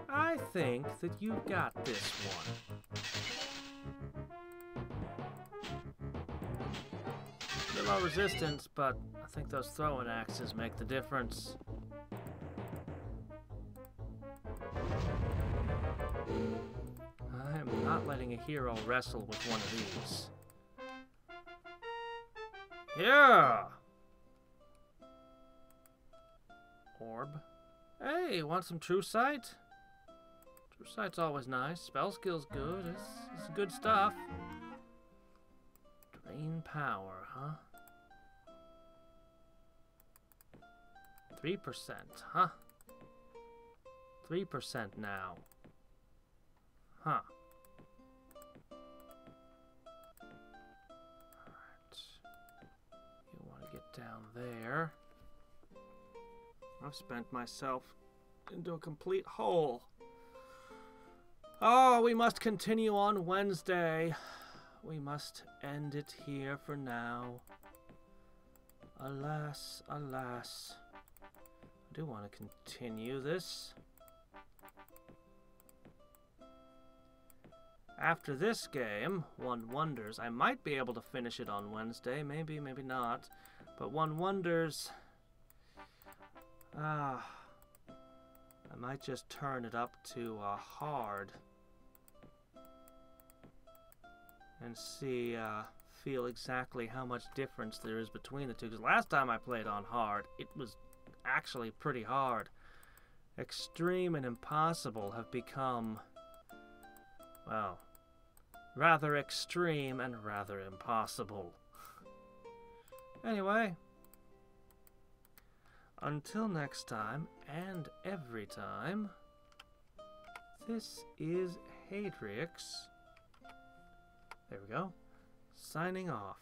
I think that you've got this one. They're low resistance, but I think those throwing axes make the difference. I am not letting a hero wrestle with one of these. Yeah! Orb. Hey, want some True Sight? True Sight's always nice. Spell skill's good. It's good stuff. Drain power, huh? 3%, huh? 3% now. Huh. Alright. You want to get down there. I've spent myself into a complete hole. Oh, we must continue on Wednesday. We must end it here for now. Alas, alas. I do want to continue this. After this game, one wonders, I might be able to finish it on Wednesday. Maybe, maybe not. But one wonders... I might just turn it up to hard. And see feel exactly how much difference there is between the two. Because last time I played on hard, it was actually pretty hard. Extreme and impossible have become, well, rather extreme and rather impossible. Anyway, until next time, and every time, this is Hadrix. There we go. Signing off.